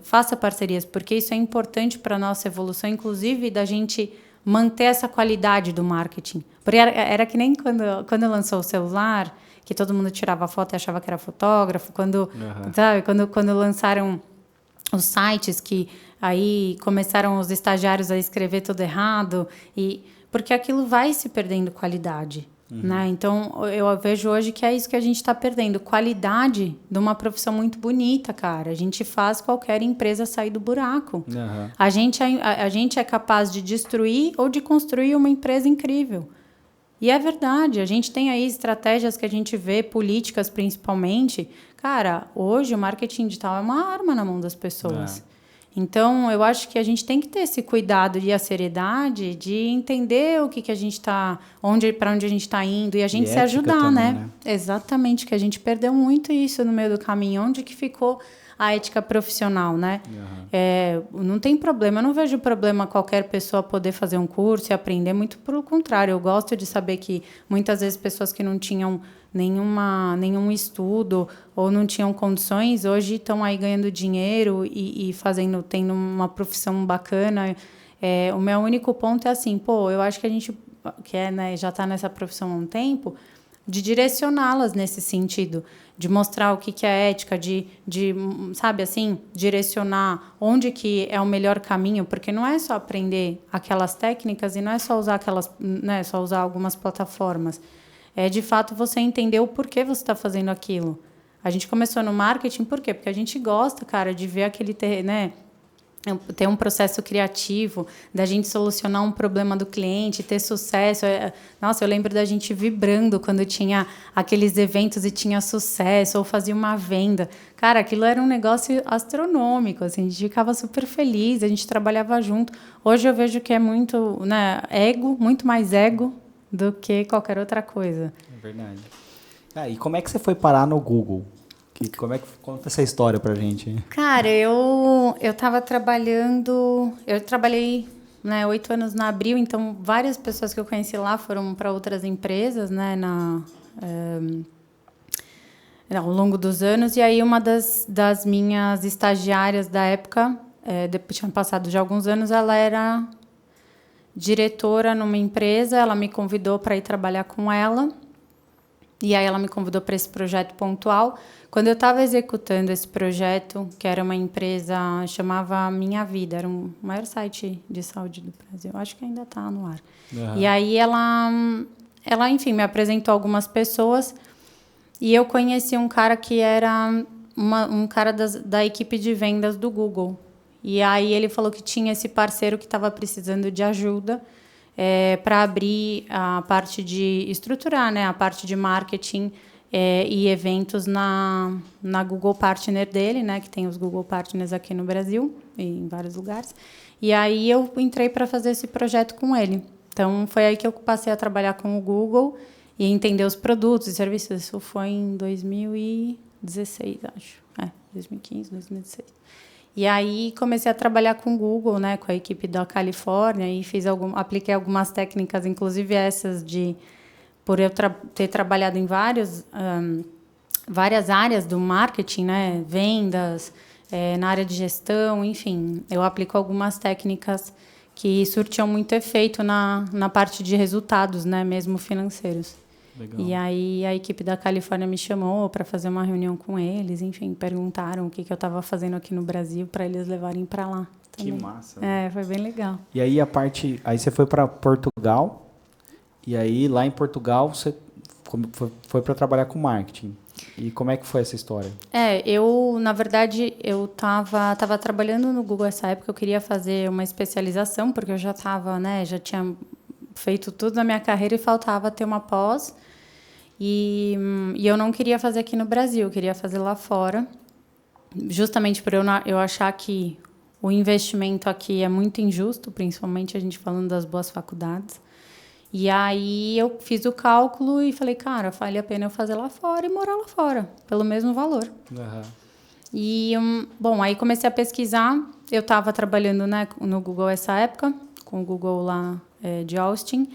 Faça parcerias, porque isso é importante para a nossa evolução, inclusive da gente manter essa qualidade do marketing. Porque era que nem quando lançou o celular, que todo mundo tirava foto e achava que era fotógrafo, sabe? Quando lançaram os sites, que aí começaram os estagiários a escrever tudo errado, porque aquilo vai se perdendo qualidade. né? Então, eu vejo hoje que é isso que a gente está perdendo. Qualidade de uma profissão muito bonita, cara. A gente faz qualquer empresa sair do buraco. A gente é capaz de destruir ou de construir uma empresa incrível. E é verdade, a gente tem aí estratégias que a gente vê, políticas principalmente. Cara, hoje o marketing digital é uma arma na mão das pessoas. Então, eu acho que a gente tem que ter esse cuidado e a seriedade de entender o que a gente está, para onde a gente está indo e a gente se ajudar, também, né? Exatamente, que a gente perdeu muito isso no meio do caminho. Onde que ficou a ética profissional, né? Não tem problema, eu não vejo problema qualquer pessoa poder fazer um curso e aprender, muito pelo contrário. Eu gosto de saber que muitas vezes pessoas que não tinham nenhum estudo ou não tinham condições, hoje estão aí ganhando dinheiro e tendo uma profissão bacana. O meu único ponto é assim, eu acho que a gente né, já está nessa profissão há um tempo, de direcioná-las nesse sentido, de mostrar o que é ética, de sabe assim, direcionar onde que é o melhor caminho, porque não é só aprender aquelas técnicas e não é só usar só usar algumas plataformas. É, de fato, você entender o porquê você está fazendo aquilo. A gente começou no marketing, por quê? Porque a gente gosta, cara, de ver aquele, né, ter um processo criativo, da gente solucionar um problema do cliente, ter sucesso. Nossa, eu lembro da gente vibrando quando tinha aqueles eventos e tinha sucesso, ou fazia uma venda. Cara, aquilo era um negócio astronômico, assim, a gente ficava super feliz, a gente trabalhava junto. Hoje eu vejo que é muito, né, muito mais ego, do que qualquer outra coisa. É verdade. E como é que você foi parar no Google? Conta essa história pra gente. Cara, eu estava trabalhando... Eu trabalhei, né, 8 anos na Abril, então várias pessoas que eu conheci lá foram para outras empresas, né, ao longo dos anos. E aí uma das minhas estagiárias da época, depois tinha passado já alguns anos, ela era diretora numa empresa, ela me convidou para ir trabalhar com ela, e aí ela me convidou para esse projeto pontual. Quando eu estava executando esse projeto, que era uma empresa, chamava Minha Vida, era o maior site de saúde do Brasil, acho que ainda está no ar. E aí ela, enfim, me apresentou algumas pessoas, e eu conheci um cara que era um cara da equipe de vendas do Google. E aí ele falou que tinha esse parceiro que estava precisando de ajuda para abrir a parte de estruturar, né, a parte de marketing e eventos na Google Partner dele, né, que tem os Google Partners aqui no Brasil e em vários lugares. E aí eu entrei para fazer esse projeto com ele. Então foi aí que eu passei a trabalhar com o Google e entender os produtos e serviços. Isso foi em 2016, acho. 2015, 2016. E aí comecei a trabalhar com o Google, né, com a equipe da Califórnia, e apliquei algumas técnicas, inclusive essas por eu ter trabalhado em várias áreas do marketing, né, vendas, na área de gestão, enfim, eu aplico algumas técnicas que surtiam muito efeito na parte de resultados, né, mesmo financeiros. Legal. E aí a equipe da Califórnia me chamou para fazer uma reunião com eles, enfim, perguntaram o que eu estava fazendo aqui no Brasil para eles levarem para lá também. Que massa. Foi bem legal. E aí aí você foi para Portugal, e aí lá em Portugal você foi para trabalhar com marketing. E como é que foi essa história? Na verdade, eu tava trabalhando no Google essa época, eu queria fazer uma especialização, porque eu já estava, né, já tinha feito tudo na minha carreira e faltava ter uma pós. E eu não queria fazer aqui no Brasil, eu queria fazer lá fora, justamente por eu achar que o investimento aqui é muito injusto, principalmente a gente falando das boas faculdades. E aí eu fiz o cálculo e falei, cara, vale a pena eu fazer lá fora e morar lá fora, pelo mesmo valor. E, aí comecei a pesquisar. Eu estava trabalhando, né, no Google essa época, com o Google lá de Austin.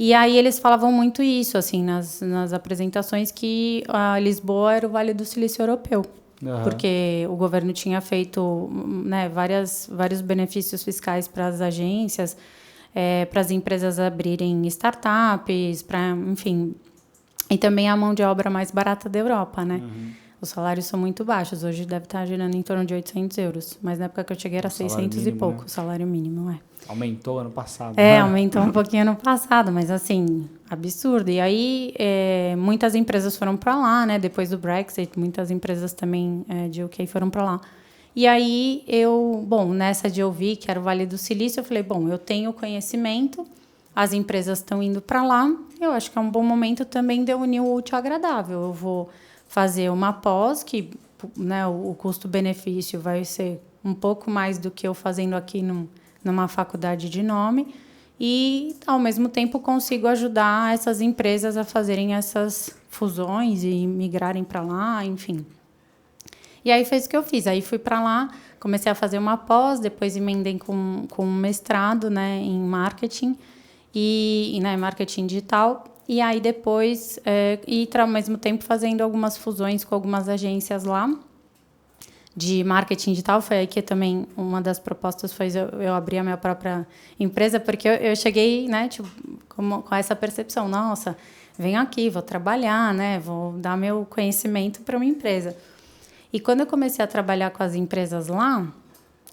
E aí eles falavam muito isso, assim, nas apresentações, que a Lisboa era o Vale do Silício Europeu. Porque o governo tinha feito, né, vários benefícios fiscais para as agências, para as empresas abrirem startups, enfim, e também a mão de obra mais barata da Europa, né? Os salários são muito baixos. Hoje deve estar girando em torno de 800 euros. Mas na época que eu cheguei era 600 mínimo, e pouco, o salário mínimo. Aumentou ano passado. Aumentou um pouquinho ano passado, mas assim, absurdo. E aí, muitas empresas foram para lá, né? Depois do Brexit, muitas empresas também de UK foram para lá. E aí, nessa de ouvir que era o Vale do Silício, eu falei, eu tenho conhecimento, as empresas estão indo para lá, eu acho que é um bom momento também de eu unir o útil ao agradável. Eu vou fazer uma pós, que, né, o custo-benefício vai ser um pouco mais do que eu fazendo aqui numa faculdade de nome, e, ao mesmo tempo, consigo ajudar essas empresas a fazerem essas fusões e migrarem para lá, enfim. E aí fez o que eu fiz. Aí fui para lá, comecei a fazer uma pós, depois emendei com um mestrado, né, em marketing e marketing digital. E aí depois, ao mesmo tempo, fazendo algumas fusões com algumas agências lá de marketing digital. Foi aí que também uma das propostas foi eu abrir a minha própria empresa, porque eu cheguei, né, tipo, com essa percepção, nossa, venho aqui, vou trabalhar, né, vou dar meu conhecimento para uma empresa. E quando eu comecei a trabalhar com as empresas lá,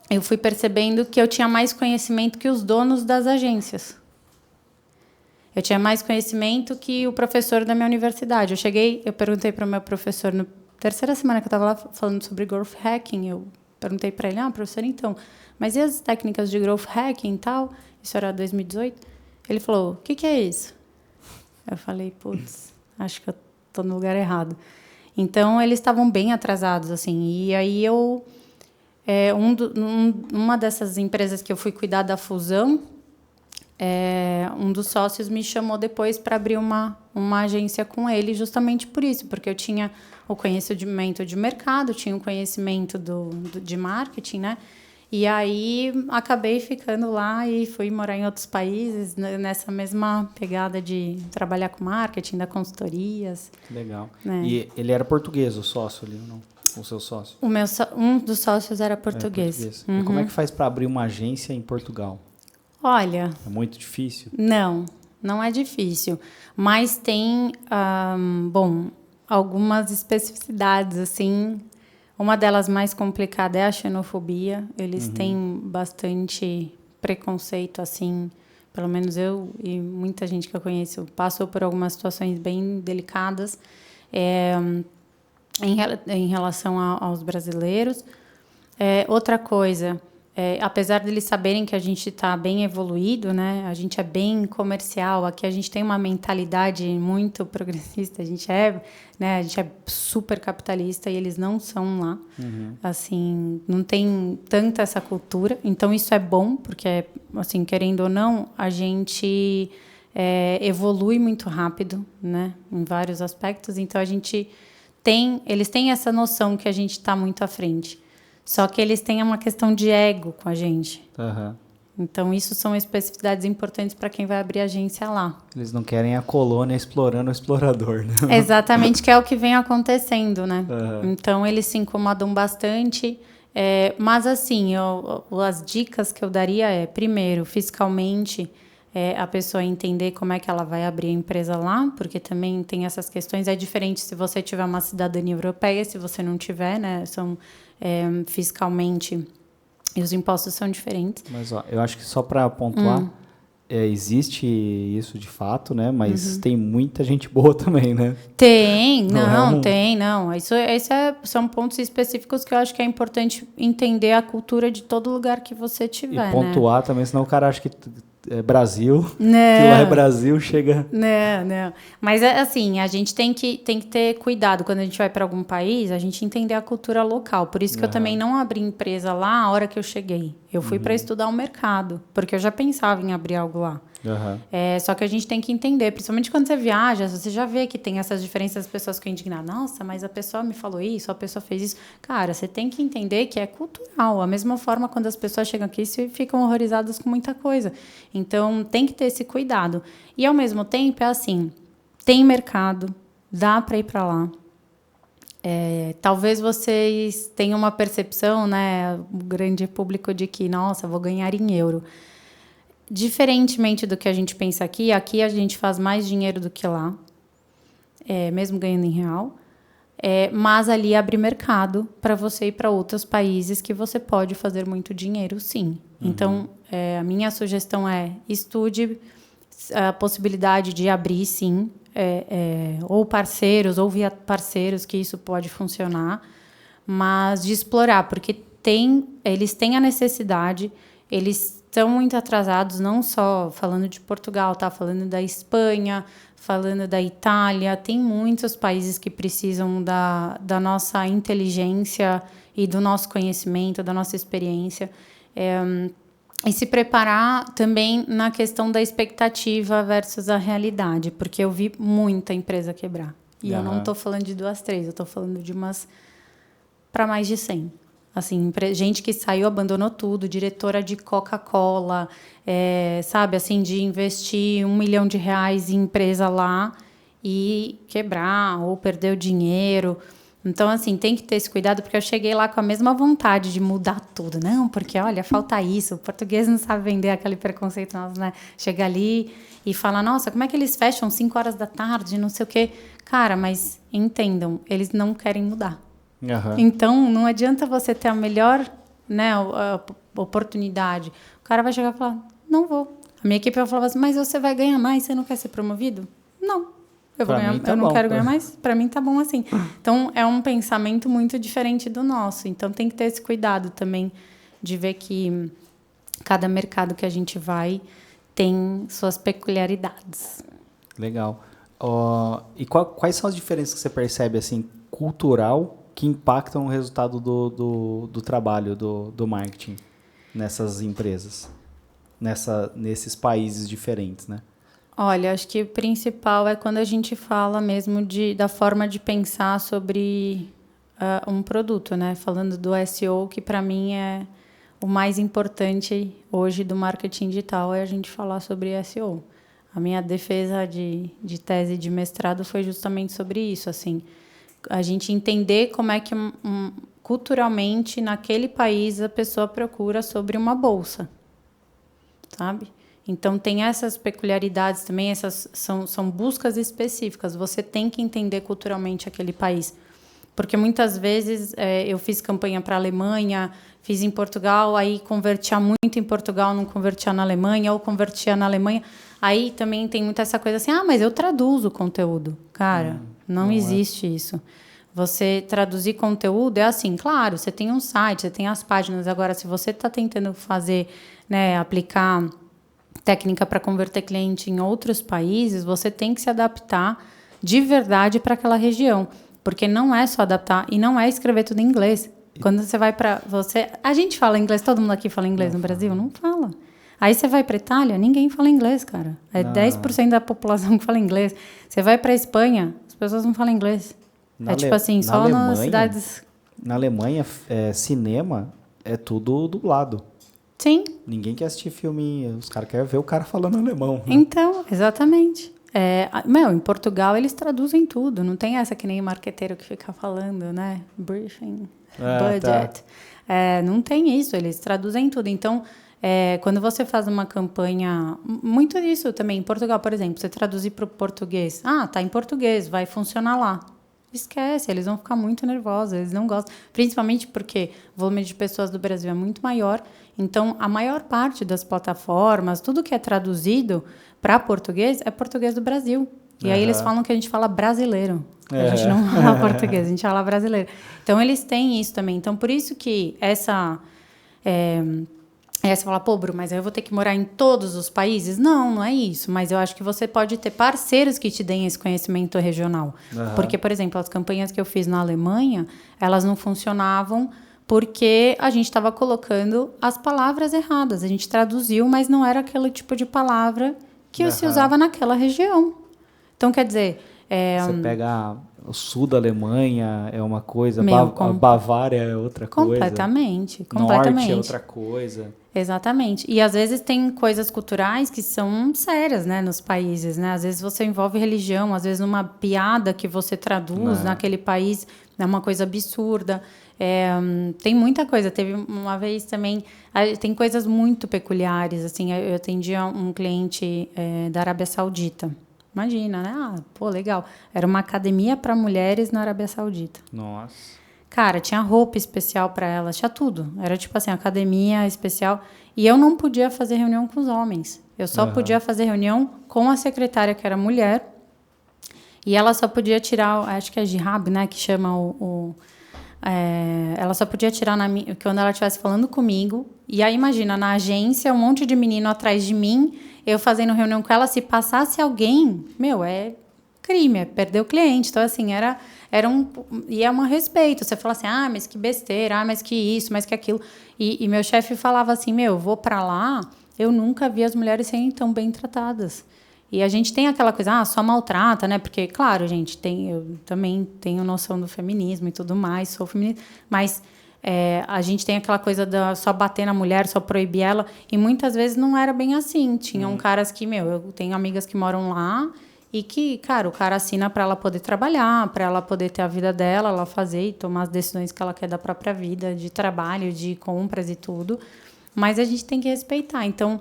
eu fui percebendo que eu tinha mais conhecimento que os donos das agências. Eu tinha mais conhecimento que o professor da minha universidade. Eu perguntei para o meu professor, na terceira semana que eu estava lá falando sobre growth hacking, eu perguntei para ele, professor, então, mas e as técnicas de growth hacking e tal? Isso era 2018. Ele falou, o que é isso? Eu falei, putz, acho que eu estou no lugar errado. Então, eles estavam bem atrasados, assim. E aí, uma dessas empresas que eu fui cuidar da fusão, um dos sócios me chamou depois para abrir uma agência com ele, justamente por isso, porque eu tinha o conhecimento de mercado, tinha o conhecimento de marketing, né? E aí, acabei ficando lá e fui morar em outros países, nessa mesma pegada de trabalhar com marketing, dar consultorias. Legal. Né? E ele era português, o sócio ali, ou não? O seu sócio? Um dos sócios era português. Uhum. E como é que faz para abrir uma agência em Portugal? Olha... É muito difícil? Não é difícil. Mas tem, algumas especificidades, assim... Uma delas mais complicada é a xenofobia. Eles têm bastante preconceito, assim, pelo menos eu e muita gente que eu conheço passou por algumas situações bem delicadas em relação aos brasileiros. Outra coisa, apesar deles saberem que a gente está bem evoluído, né? A gente é bem comercial, aqui a gente tem uma mentalidade muito progressista, a gente é super capitalista e eles não são lá. Assim, não tem tanta essa cultura, então isso é bom, porque, assim, querendo ou não, a gente evolui muito rápido, né? Em vários aspectos, então eles têm essa noção que a gente está muito à frente. Só que eles têm uma questão de ego com a gente. Então, isso são especificidades importantes para quem vai abrir agência lá. Eles não querem a colônia explorando o explorador, né? Exatamente, que é o que vem acontecendo, né? Então, eles se incomodam bastante. Mas, assim, as dicas que eu daria primeiro, fiscalmente, a pessoa entender como é que ela vai abrir a empresa lá, porque também tem essas questões. É diferente se você tiver uma cidadania europeia, se você não tiver, né? São... fiscalmente, e os impostos são diferentes. Mas eu acho que só para pontuar, existe isso de fato, né? Mas tem muita gente boa também, né? Tem. Isso são pontos específicos que eu acho que é importante entender a cultura de todo lugar que você tiver. E pontuar, né? Também, senão o cara acha que é Brasil, não. Que lá é Brasil, chega... Não. Mas, assim, a gente tem que ter cuidado. Quando a gente vai para algum país, a gente entender a cultura local. Por isso que eu também não abri empresa lá a hora que eu cheguei. Eu fui para estudar o mercado, porque eu já pensava em abrir algo lá. Só que a gente tem que entender, principalmente quando você viaja, você já vê que tem essas diferenças, as pessoas ficam indignadas. Nossa, mas a pessoa me falou isso, a pessoa fez isso. Cara, você tem que entender que é cultural. A mesma forma quando as pessoas chegam aqui e ficam horrorizadas com muita coisa. Então, tem que ter esse cuidado. E, ao mesmo tempo, é assim, tem mercado, dá para ir para lá. Talvez vocês tenham uma percepção, né, o grande público, de que, nossa, vou ganhar em euro. Diferentemente do que a gente pensa aqui a gente faz mais dinheiro do que lá, mesmo ganhando em real. Mas ali abre mercado para você ir para outros países que você pode fazer muito dinheiro, sim. Então, a minha sugestão é estude a possibilidade de abrir, sim, ou parceiros, ou via parceiros, que isso pode funcionar, mas de explorar, porque eles têm a necessidade, eles estão muito atrasados, não só falando de Portugal, tá? Falando da Espanha, falando da Itália, tem muitos países que precisam da nossa inteligência e do nosso conhecimento, da nossa experiência. E se preparar também na questão da expectativa versus a realidade, porque eu vi muita empresa quebrar. E eu não estou falando de 2, 3, eu estou falando de umas para mais de 100. Assim, gente que saiu, abandonou tudo, diretora de Coca-Cola, sabe, assim, de investir R$1 milhão em empresa lá e quebrar ou perder o dinheiro. Então, assim, tem que ter esse cuidado, porque eu cheguei lá com a mesma vontade de mudar tudo. Não, porque, olha, falta isso, o português não sabe vender, aquele preconceito nosso, né? Chega ali e fala, nossa, como é que eles fecham 5 horas da tarde, não sei o quê. Cara, mas entendam, eles não querem mudar. Então, não adianta você ter a melhor, né, a oportunidade. O cara vai chegar e falar, não vou. A minha equipe vai falar assim, mas você vai ganhar mais, você não quer ser promovido? Não. Eu não quero ganhar mais, para mim tá bom assim. Então, é um pensamento muito diferente do nosso. Então, tem que ter esse cuidado também de ver que cada mercado que a gente vai tem suas peculiaridades. Legal. E quais são as diferenças que você percebe, assim, cultural, que impactam o resultado do trabalho, do marketing nessas empresas, nesses países diferentes, né? Olha, acho que o principal é quando a gente fala mesmo da forma de pensar sobre um produto, né? Falando do SEO, que para mim é o mais importante hoje do marketing digital, é a gente falar sobre SEO. A minha defesa de tese de mestrado foi justamente sobre isso, assim. A gente entender como é que culturalmente naquele país a pessoa procura sobre uma bolsa, sabe? Então, tem essas peculiaridades também, essas são buscas específicas. Você tem que entender culturalmente aquele país. Porque, muitas vezes, eu fiz campanha para a Alemanha, fiz em Portugal, aí convertia muito em Portugal, não convertia na Alemanha, ou convertia na Alemanha. Aí também tem muito essa coisa assim, mas eu traduzo o conteúdo. Cara, não existe isso. Você traduzir conteúdo é assim, claro, você tem um site, você tem as páginas. Agora, se você está tentando fazer, né, aplicar técnica para converter cliente em outros países, você tem que se adaptar de verdade para aquela região. Porque não é só adaptar e não é escrever tudo em inglês. Quando você vai para... A gente fala inglês, todo mundo aqui fala inglês no Brasil? Não fala. Aí você vai para a Itália, ninguém fala inglês, cara. 10% da população que fala inglês. Você vai para a Espanha, as pessoas não falam inglês. Tipo assim, só nas cidades... Na Alemanha, cinema é tudo dublado. Sim. Ninguém quer assistir filme, os caras querem ver o cara falando alemão. Né? Então, exatamente. Em Portugal eles traduzem tudo, não tem essa que nem o marqueteiro que fica falando, né? Briefing, budget. Tá. Não tem isso, eles traduzem tudo. Então, quando você faz uma campanha, muito disso também, em Portugal, por exemplo, você traduzir para o português. Tá em português, vai funcionar lá. Esquece, eles vão ficar muito nervosos, eles não gostam. Principalmente porque o volume de pessoas do Brasil é muito maior. Então, a maior parte das plataformas, tudo que é traduzido para português, é português do Brasil. E aí eles falam que a gente fala brasileiro. A gente não fala português, a gente fala brasileiro. Então, eles têm isso também. Então, por isso que aí você fala, pô, Bru, mas aí eu vou ter que morar em todos os países? Não é isso. Mas eu acho que você pode ter parceiros que te deem esse conhecimento regional. Porque, por exemplo, as campanhas que eu fiz na Alemanha, elas não funcionavam porque a gente estava colocando as palavras erradas. A gente traduziu, mas não era aquele tipo de palavra que se usava naquela região. Então, quer dizer... Você pega o sul da Alemanha, é uma coisa, a Bavária é outra coisa. Completamente. Norte é outra coisa. Exatamente. E, às vezes, tem coisas culturais que são sérias, né, nos países, né? Às vezes, você envolve religião, às vezes, uma piada que você traduz naquele país é uma coisa absurda. Tem muita coisa. Teve uma vez também... Tem coisas muito peculiares. Assim, eu atendia um cliente da Arábia Saudita. Imagina, né? Ah, pô, legal. Era uma academia para mulheres na Arábia Saudita. Nossa. Cara, tinha roupa especial para elas, tinha tudo. Era tipo assim, academia especial. E eu não podia fazer reunião com os homens. Eu só podia fazer reunião com a secretária, que era mulher. E ela só podia tirar, acho que é jihab, né? Que chama ela só podia tirar quando ela estivesse falando comigo. E aí, imagina, na agência, um monte de menino atrás de mim, eu fazendo reunião com ela. Se passasse alguém, é crime, é perder o cliente. Então, assim, e é um respeito. Você fala assim, mas que besteira, mas que isso, mas que aquilo. E meu chefe falava assim, eu vou para lá, eu nunca vi as mulheres serem tão bem tratadas. E a gente tem aquela coisa, só maltrata, né? Porque, claro, gente, eu também tenho noção do feminismo e tudo mais, sou feminista, mas a gente tem aquela coisa de só bater na mulher, só proibir ela, e muitas vezes não era bem assim. Tinham caras que, eu tenho amigas que moram lá e que, cara, o cara assina para ela poder trabalhar, para ela poder ter a vida dela, ela fazer e tomar as decisões que ela quer da própria vida, de trabalho, de compras e tudo, mas a gente tem que respeitar. Então,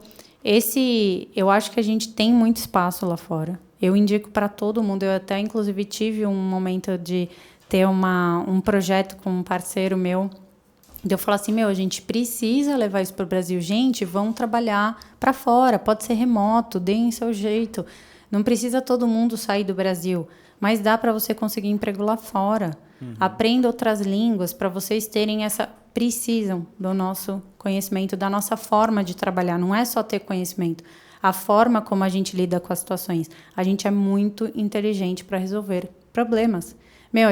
eu acho que a gente tem muito espaço lá fora. Eu indico para todo mundo. Eu até, inclusive, tive um momento de ter um projeto com um parceiro meu. Eu falo assim, a gente precisa levar isso para o Brasil. Gente, vão trabalhar para fora. Pode ser remoto, deem seu jeito. Não precisa todo mundo sair do Brasil. Mas dá para você conseguir emprego lá fora. Aprenda outras línguas para vocês terem precisam do nosso conhecimento, da nossa forma de trabalhar. Não é só ter conhecimento. A forma como a gente lida com as situações. A gente é muito inteligente para resolver problemas.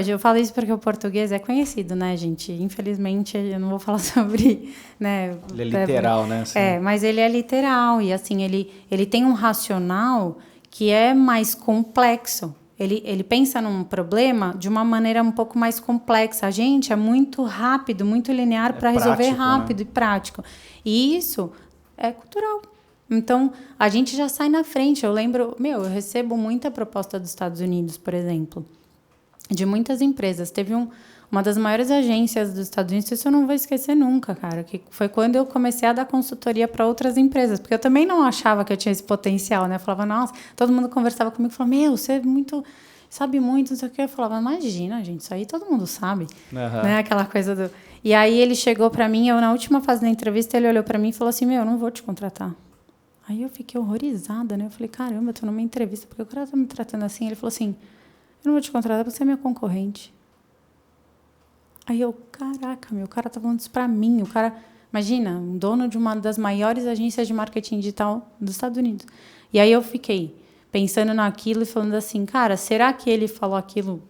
Eu falo isso porque o português é conhecido, né, gente? Infelizmente, eu não vou falar sobre... né? Ele é literal, né? Assim. Mas ele é literal. E, assim, ele tem um racional que é mais complexo. Ele pensa num problema de uma maneira um pouco mais complexa. A gente é muito rápido, muito linear para resolver rápido, né? E prático. E isso é cultural. Então, a gente já sai na frente. Eu lembro... eu recebo muita proposta dos Estados Unidos, por exemplo, de muitas empresas. Teve uma das maiores agências dos Estados Unidos, isso eu não vou esquecer nunca, cara, que foi quando eu comecei a dar consultoria para outras empresas, porque eu também não achava que eu tinha esse potencial, né? Eu falava, nossa, todo mundo conversava comigo e falava, você é muito, sabe muito, não sei o quê. Eu falava, imagina, gente, isso aí todo mundo sabe, né? Aquela coisa do... E aí ele chegou para mim, na última fase da entrevista, ele olhou para mim e falou assim, eu não vou te contratar. Aí eu fiquei horrorizada, né? Eu falei, caramba, eu tô numa entrevista, porque o cara tá me tratando assim. Ele falou assim, eu não vou te contratar porque você é minha concorrente. Aí eu, caraca, o cara tá falando isso pra mim. O cara, imagina, um dono de uma das maiores agências de marketing digital dos Estados Unidos. E aí eu fiquei pensando naquilo e falando assim, cara, será que ele falou aquilo?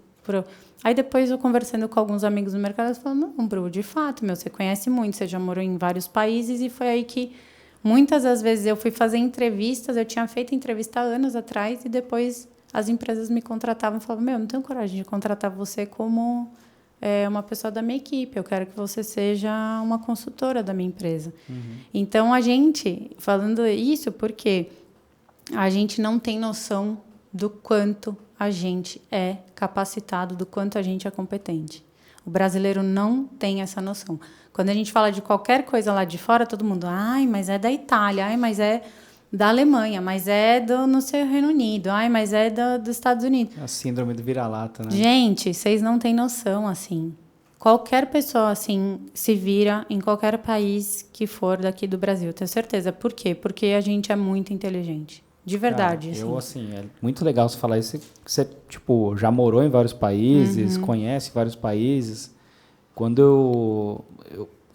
Aí depois eu conversando com alguns amigos do mercado, eu falando, não, Bru, de fato, você conhece muito, você já morou em vários países, e foi aí que muitas das vezes eu fui fazer entrevistas, eu tinha feito entrevista há anos atrás, e depois as empresas me contratavam e falavam, não tenho coragem de contratar você como... uma pessoa da minha equipe, eu quero que você seja uma consultora da minha empresa. Então, a gente, falando isso, porque a gente não tem noção do quanto a gente é capacitado, do quanto a gente é competente. O brasileiro não tem essa noção. Quando a gente fala de qualquer coisa lá de fora, todo mundo, mas é da Itália, mas é da Alemanha, mas é do não sei, Reino Unido, mas é dos Estados Unidos. A síndrome do vira-lata, né? Gente, vocês não têm noção, assim. Qualquer pessoa, assim, se vira em qualquer país que for daqui do Brasil, tenho certeza. Por quê? Porque a gente é muito inteligente. De verdade. Cara, é muito legal você falar isso. Você, tipo, já morou em vários países, conhece vários países. Quando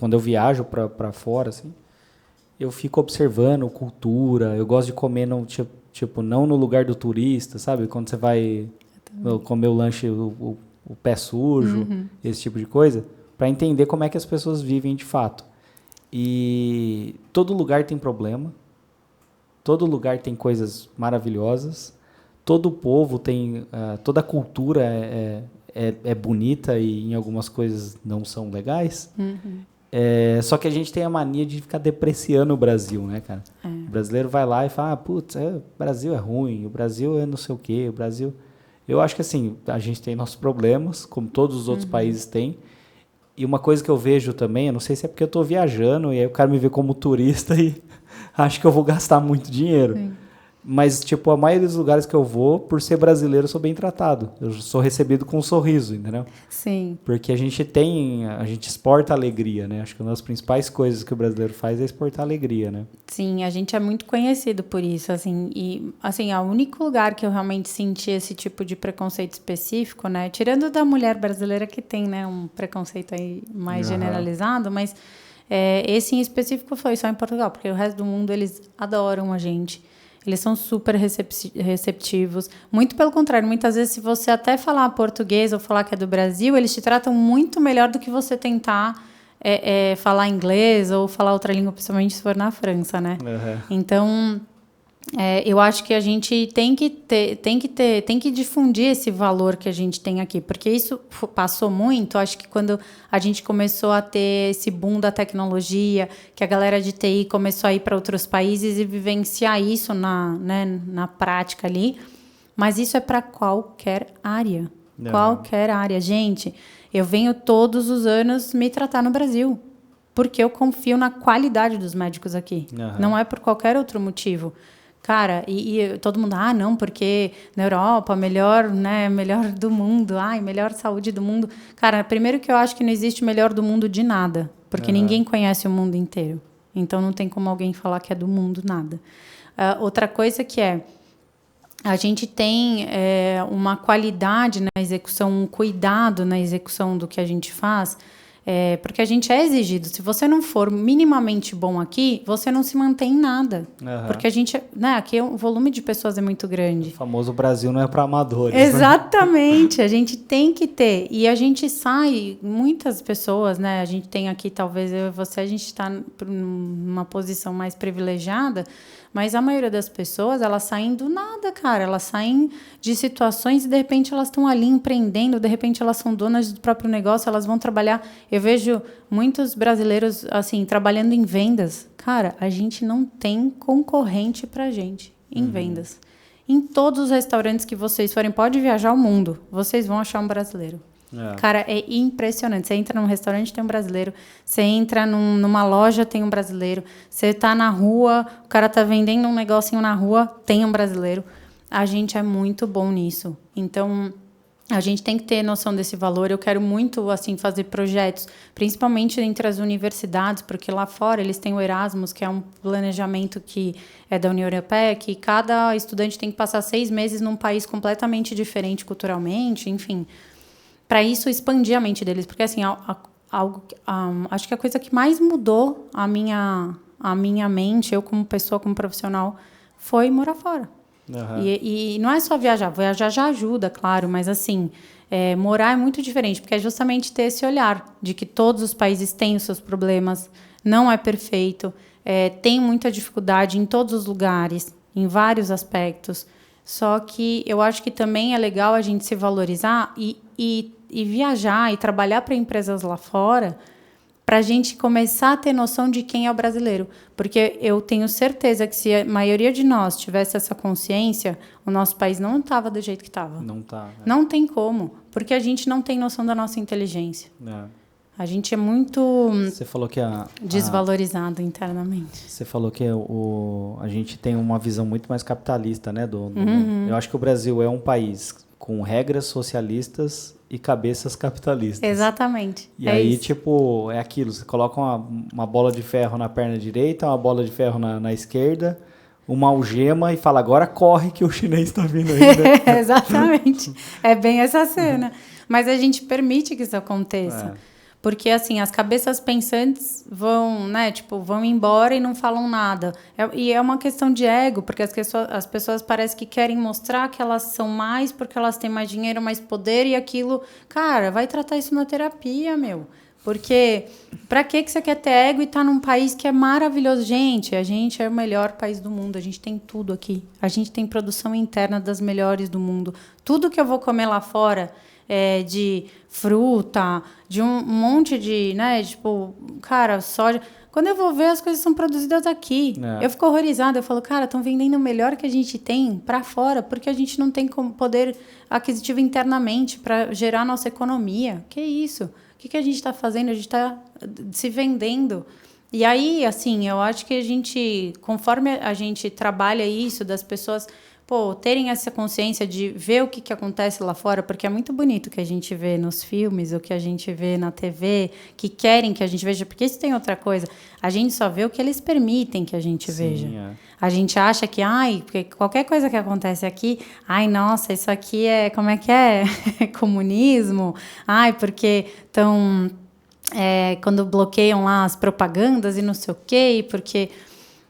eu viajo para fora, assim, eu fico observando cultura, eu gosto de comer não no lugar do turista, sabe? Quando você vai comer o lanche, o pé sujo, esse tipo de coisa, para entender como é que as pessoas vivem de fato. E todo lugar tem problema, todo lugar tem coisas maravilhosas, todo povo tem, toda cultura é bonita e em algumas coisas não são legais. Só que a gente tem a mania de ficar depreciando o Brasil, né, cara? O brasileiro vai lá e fala, putz, o Brasil é ruim, o Brasil é não sei o quê, o Brasil... Eu acho que, assim, a gente tem nossos problemas, como todos os outros países têm. E uma coisa que eu vejo também, eu não sei se é porque eu estou viajando, e aí o cara me vê como turista e acho que eu vou gastar muito dinheiro. Sim. Mas, tipo, a maioria dos lugares que eu vou, por ser brasileiro, eu sou bem tratado. Eu sou recebido com um sorriso, entendeu? Sim. Porque a gente exporta alegria, né? Acho que uma das principais coisas que o brasileiro faz é exportar alegria, né? Sim, a gente é muito conhecido por isso, assim, e, assim, o único lugar que eu realmente senti esse tipo de preconceito específico, né, tirando da mulher brasileira que tem, né, um preconceito aí mais generalizado, mas esse em específico foi só em Portugal, porque o resto do mundo, eles adoram a gente. Eles são super receptivos. Muito pelo contrário, muitas vezes, se você até falar português ou falar que é do Brasil, eles te tratam muito melhor do que você tentar falar inglês ou falar outra língua, principalmente se for na França, né? Uhum. Então, eu acho que a gente tem que difundir esse valor que a gente tem aqui, porque isso passou muito. Acho que quando a gente começou a ter esse boom da tecnologia, que a galera de TI começou a ir para outros países e vivenciar isso na prática ali, mas isso é para qualquer área. Uhum. Qualquer área. Gente, eu venho todos os anos me tratar no Brasil, porque eu confio na qualidade dos médicos aqui. Uhum. Não é por qualquer outro motivo. Cara, e todo mundo, não, porque na Europa, melhor do mundo, melhor saúde do mundo. Cara, primeiro que eu acho que não existe melhor do mundo de nada, porque ninguém conhece o mundo inteiro. Então, não tem como alguém falar que é do mundo nada. Outra coisa que a gente tem uma qualidade na execução, um cuidado na execução do que a gente faz, porque a gente é exigido. Se você não for minimamente bom aqui, você não se mantém em nada. Uhum. Porque a gente, aqui o volume de pessoas é muito grande. O famoso Brasil não é para amadores. Exatamente, né? A gente tem que ter. E a gente sai, muitas pessoas, né? A gente tem aqui, talvez eu e você, a gente está numa posição mais privilegiada, mas a maioria das pessoas, elas saem do nada, cara. Elas saem de situações e, de repente, elas estão ali empreendendo, de repente, elas são donas do próprio negócio, elas vão trabalhar. Eu vejo muitos brasileiros, assim, trabalhando em vendas. Cara, a gente não tem concorrente pra gente em vendas. Em todos os restaurantes que vocês forem, pode viajar ao mundo, vocês vão achar um brasileiro. Cara, é impressionante. Você entra num restaurante, tem um brasileiro. Você entra numa loja, tem um brasileiro. Você tá na rua, o cara tá vendendo um negocinho na rua, tem um brasileiro. A gente é muito bom nisso. Então, a gente tem que ter noção desse valor. Eu quero muito, assim, fazer projetos, principalmente entre as universidades, porque lá fora eles têm o Erasmus, que é um planejamento que é da União Europeia, que cada estudante tem que passar 6 meses num país completamente diferente culturalmente, enfim, para isso expandir a mente deles. Porque, assim, acho que a coisa que mais mudou a minha mente, eu como pessoa, como profissional, foi morar fora. Uhum. E não é só viajar já ajuda, claro, mas assim, morar é muito diferente, porque é justamente ter esse olhar de que todos os países têm os seus problemas, não é perfeito, tem muita dificuldade em todos os lugares, em vários aspectos, só que eu acho que também é legal a gente se valorizar e viajar e trabalhar para empresas lá fora, para a gente começar a ter noção de quem é o brasileiro. Porque eu tenho certeza que se a maioria de nós tivesse essa consciência, o nosso país não estava do jeito que estava. Não tá. Né? Não tem como, porque a gente não tem noção da nossa inteligência. A gente é muito Você falou que desvalorizado internamente. Você falou que a gente tem uma visão muito mais capitalista, né, do mundo. Eu acho que o Brasil é um país com regras socialistas e cabeças capitalistas. Exatamente. E aí, isso. Tipo, é aquilo. Você coloca uma bola de ferro na perna direita, uma bola de ferro na esquerda, uma algema e fala, agora corre que o chinês está vindo aí. Né? Exatamente. É bem essa cena. Mas a gente permite que isso aconteça. Porque, assim, as cabeças pensantes vão embora e não falam nada. E é uma questão de ego, porque as pessoas parecem que querem mostrar que elas são mais porque elas têm mais dinheiro, mais poder e aquilo... Cara, vai tratar isso na terapia, meu. Porque pra que você quer ter ego e tá num país que é maravilhoso? Gente, a gente é o melhor país do mundo. A gente tem tudo aqui. A gente tem produção interna das melhores do mundo. Tudo que eu vou comer lá fora... de fruta, de um monte de, né, tipo, cara, soja. Quando eu vou ver, as coisas são produzidas aqui. Eu fico horrorizada, eu falo, cara, estão vendendo o melhor que a gente tem para fora, porque a gente não tem poder aquisitivo internamente para gerar nossa economia. Que isso? O que a gente está fazendo? A gente está se vendendo. E aí, assim, eu acho que a gente, conforme a gente trabalha isso, das pessoas, pô, terem essa consciência de ver o que acontece lá fora, porque é muito bonito o que a gente vê nos filmes, o que a gente vê na TV, que querem que a gente veja, porque isso tem outra coisa. A gente só vê o que eles permitem que a gente veja. É. A gente acha que, porque qualquer coisa que acontece aqui, nossa, isso aqui é, como é que é? Comunismo? Porque estão... quando bloqueiam lá as propagandas e não sei o quê, porque,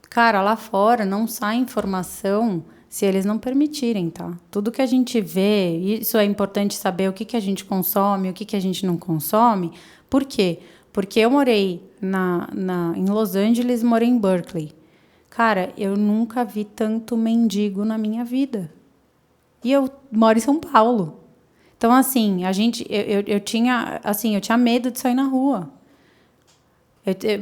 cara, lá fora não sai informação se eles não permitirem, tá? Tudo que a gente vê, isso é importante saber o que a gente consome, o que a gente não consome. Por quê? Porque eu morei em Los Angeles, morei em Berkeley. Cara, eu nunca vi tanto mendigo na minha vida. E eu moro em São Paulo. Então, assim, eu tinha medo de sair na rua.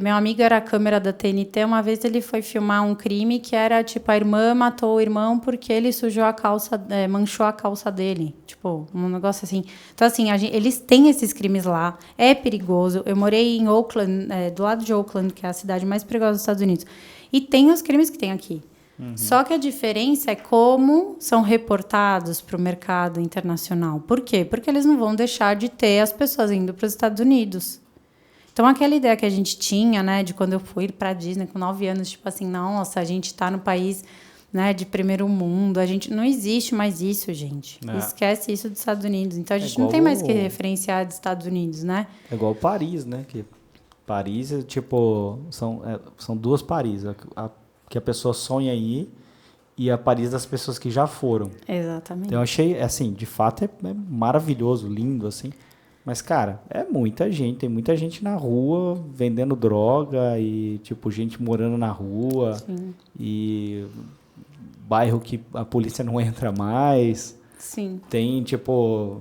Meu amigo era a câmera da TNT, uma vez ele foi filmar um crime que era, tipo, a irmã matou o irmão porque ele sujou a calça, manchou a calça dele. Tipo, um negócio assim. Então, assim, eles têm esses crimes lá, é perigoso. Eu morei em Oakland, do lado de Oakland, que é a cidade mais perigosa dos Estados Unidos. E tem os crimes que tem aqui. Só que a diferença é como são reportados para o mercado internacional. Por quê? Porque eles não vão deixar de ter as pessoas indo para os Estados Unidos. Então, aquela ideia que a gente tinha, né, de quando eu fui para a Disney com 9 anos, tipo assim, nossa, a gente está no país, né, de primeiro mundo, não existe mais isso, gente. Esquece isso dos Estados Unidos. Então, a gente não tem mais que referenciar dos Estados Unidos, né? É igual Paris, né? Que Paris, tipo, são duas Paris. Que a pessoa sonha ir e a Paris das pessoas que já foram. Exatamente. Então, eu achei, assim, de fato, é maravilhoso, lindo, assim. Mas, cara, é muita gente. Tem muita gente na rua vendendo droga e, tipo, gente morando na rua. Sim. E bairro que a polícia não entra mais. Sim. Tem, tipo...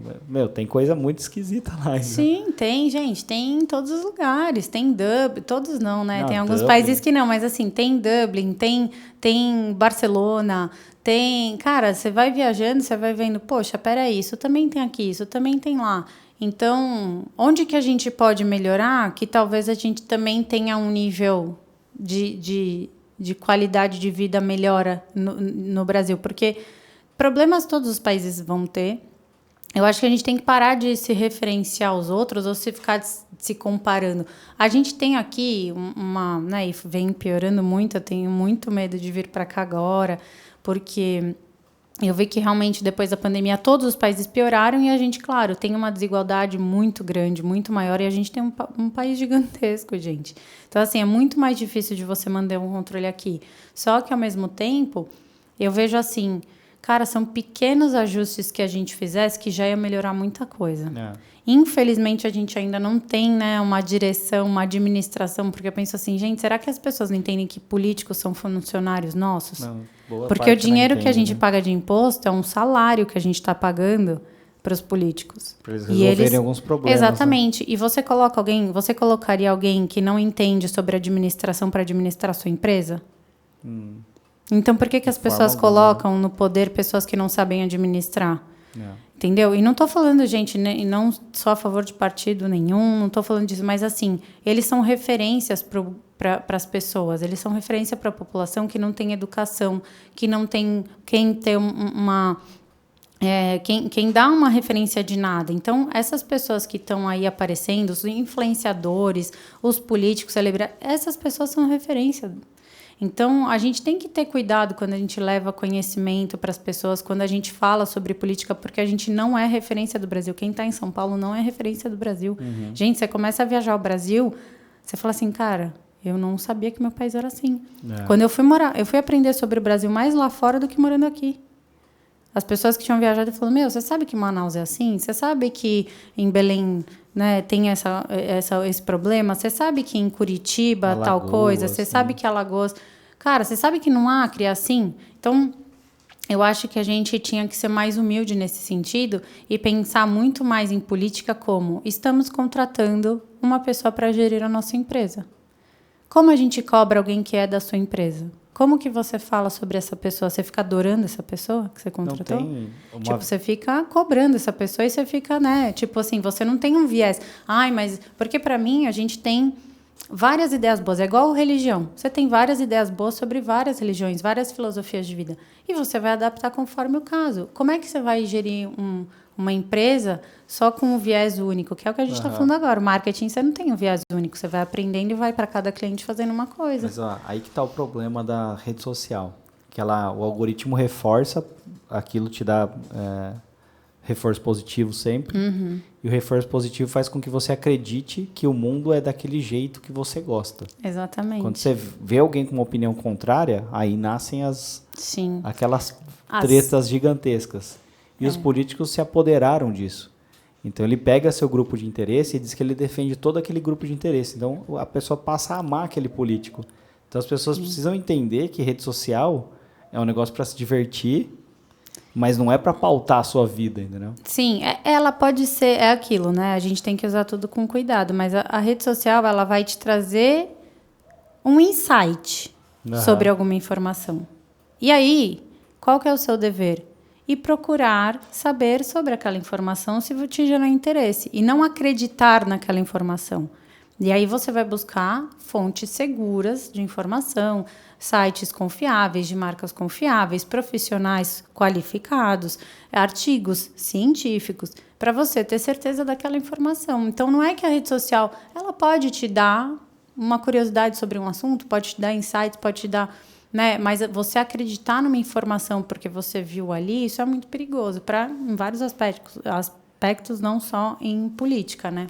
tem coisa muito esquisita lá. Sim, tem, gente. Tem em todos os lugares. Tem Dublin... Todos não, né? Não, tem alguns Dublin. países que não. Mas, assim, tem Dublin, tem Barcelona, tem... Cara, você vai viajando, você vai vendo... Poxa, peraí, isso também tem aqui, isso também tem lá. Então, onde que a gente pode melhorar? Que talvez a gente também tenha um nível de qualidade de vida melhora no Brasil. Porque problemas todos os países vão ter. Eu acho que a gente tem que parar de se referenciar aos outros ou se ficar se comparando. A gente tem aqui né, e vem piorando muito. Eu tenho muito medo de vir para cá agora, porque... eu vi que realmente depois da pandemia todos os países pioraram e a gente, claro, tem uma desigualdade muito grande, muito maior, e a gente tem um país gigantesco, gente. Então, assim, é muito mais difícil de você manter um controle aqui. Só que, ao mesmo tempo, eu vejo assim, cara, são pequenos ajustes que a gente fizesse que já ia melhorar muita coisa. Infelizmente, a gente ainda não tem, né, uma direção, uma administração, porque eu penso assim, gente, será que as pessoas não entendem que políticos são funcionários nossos? Não, porque o dinheiro que a gente paga de imposto é um salário que a gente está pagando para os políticos. Para eles resolverem alguns problemas. Exatamente. Né? E você colocaria alguém que não entende sobre administração para administrar a sua empresa? Então, por que as pessoas colocam no poder pessoas que não sabem administrar? Entendeu? E não estou falando, gente, né, não só a favor de partido nenhum, não estou falando disso, mas assim, eles são referências para as pessoas, eles são referência para a população que não tem educação, que não tem quem ter quem dá uma referência de nada. Então, essas pessoas que estão aí aparecendo, os influenciadores, os políticos, celebridades, essas pessoas são referência. Então, a gente tem que ter cuidado quando a gente leva conhecimento para as pessoas, quando a gente fala sobre política, porque a gente não é referência do Brasil. Quem está em São Paulo não é referência do Brasil. Gente, você começa a viajar ao Brasil, você fala assim, cara, eu não sabia que meu país era assim. Quando eu fui aprender sobre o Brasil mais lá fora do que morando aqui. As pessoas que tinham viajado falaram, você sabe que Manaus é assim? Você sabe que em Belém, né, tem esse problema? Você sabe que em Curitiba Alagoas, tal coisa? Você sabe que Alagoas... Cara, você sabe que no Acre é assim? Então, eu acho que a gente tinha que ser mais humilde nesse sentido e pensar muito mais em política como estamos contratando uma pessoa para gerir a nossa empresa. Como a gente cobra alguém que é da sua empresa? Como que você fala sobre essa pessoa? Você fica adorando essa pessoa que você contratou? Não tem Tipo, você fica cobrando essa pessoa e você fica, né? Tipo assim, você não tem um viés. Mas... Porque, para mim, a gente tem várias ideias boas. É igual religião. Você tem várias ideias boas sobre várias religiões, várias filosofias de vida. E você vai adaptar conforme o caso. Como é que você vai gerir uma empresa só com um viés único? Que é o que a gente está falando agora. O marketing, você não tem um viés único. Você vai aprendendo e vai para cada cliente fazendo uma coisa. Mas ó, aí que está o problema da rede social. Que o algoritmo reforça, aquilo te dá reforço positivo sempre. E o reforço positivo faz com que você acredite que o mundo é daquele jeito que você gosta. Exatamente. Quando você vê alguém com uma opinião contrária, aí nascem aquelas tretas gigantescas. E os políticos se apoderaram disso. Então ele pega seu grupo de interesse e diz que ele defende todo aquele grupo de interesse. Então a pessoa passa a amar aquele político. Então as pessoas precisam entender que rede social é um negócio para se divertir, mas não é para pautar a sua vida, entendeu? Sim, ela pode ser, é aquilo, né? A gente tem que usar tudo com cuidado, mas a rede social, ela vai te trazer um insight sobre alguma informação. E aí, qual que é o seu dever? E procurar saber sobre aquela informação se te gerar interesse. E não acreditar naquela informação. E aí você vai buscar fontes seguras de informação, sites confiáveis, de marcas confiáveis, profissionais qualificados, artigos científicos, para você ter certeza daquela informação. Então, não é que a rede social ela pode te dar uma curiosidade sobre um assunto, pode te dar insights, pode te dar... Né? Mas você acreditar numa informação porque você viu ali, isso é muito perigoso, em vários aspectos, não só em política, né?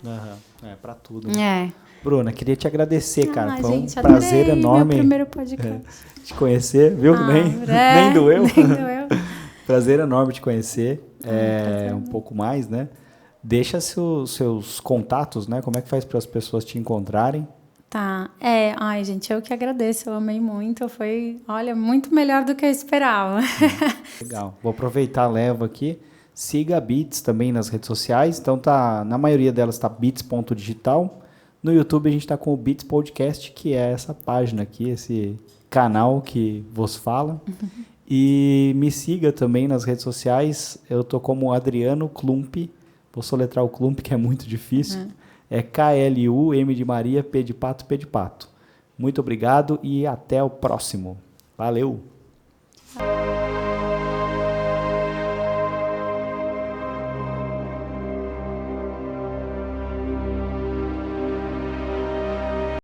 Para tudo. Né? Bruna, queria te agradecer, cara. Foi um adorei, prazer enorme meu primeiro podcast. Te conhecer, viu? Nem doeu. Prazer enorme te conhecer. Um pouco mais, né? Deixa seus contatos, né? Como é que faz para as pessoas te encontrarem? Tá. Ai, gente, eu que agradeço. Eu amei muito. Foi, olha, muito melhor do que eu esperava. Legal. Vou aproveitar a leva aqui. Siga a Beats também nas redes sociais. Então, na maioria delas está beats.digital. No YouTube, a gente está com o Beats Podcast, que é essa página aqui, esse canal que vos fala. E me siga também nas redes sociais. Eu tô como Adriano Klump. Vou soletrar o Klump, que é muito difícil. É KLUM de Maria, P de Pato, P de Pato. Muito obrigado e até o próximo. Valeu!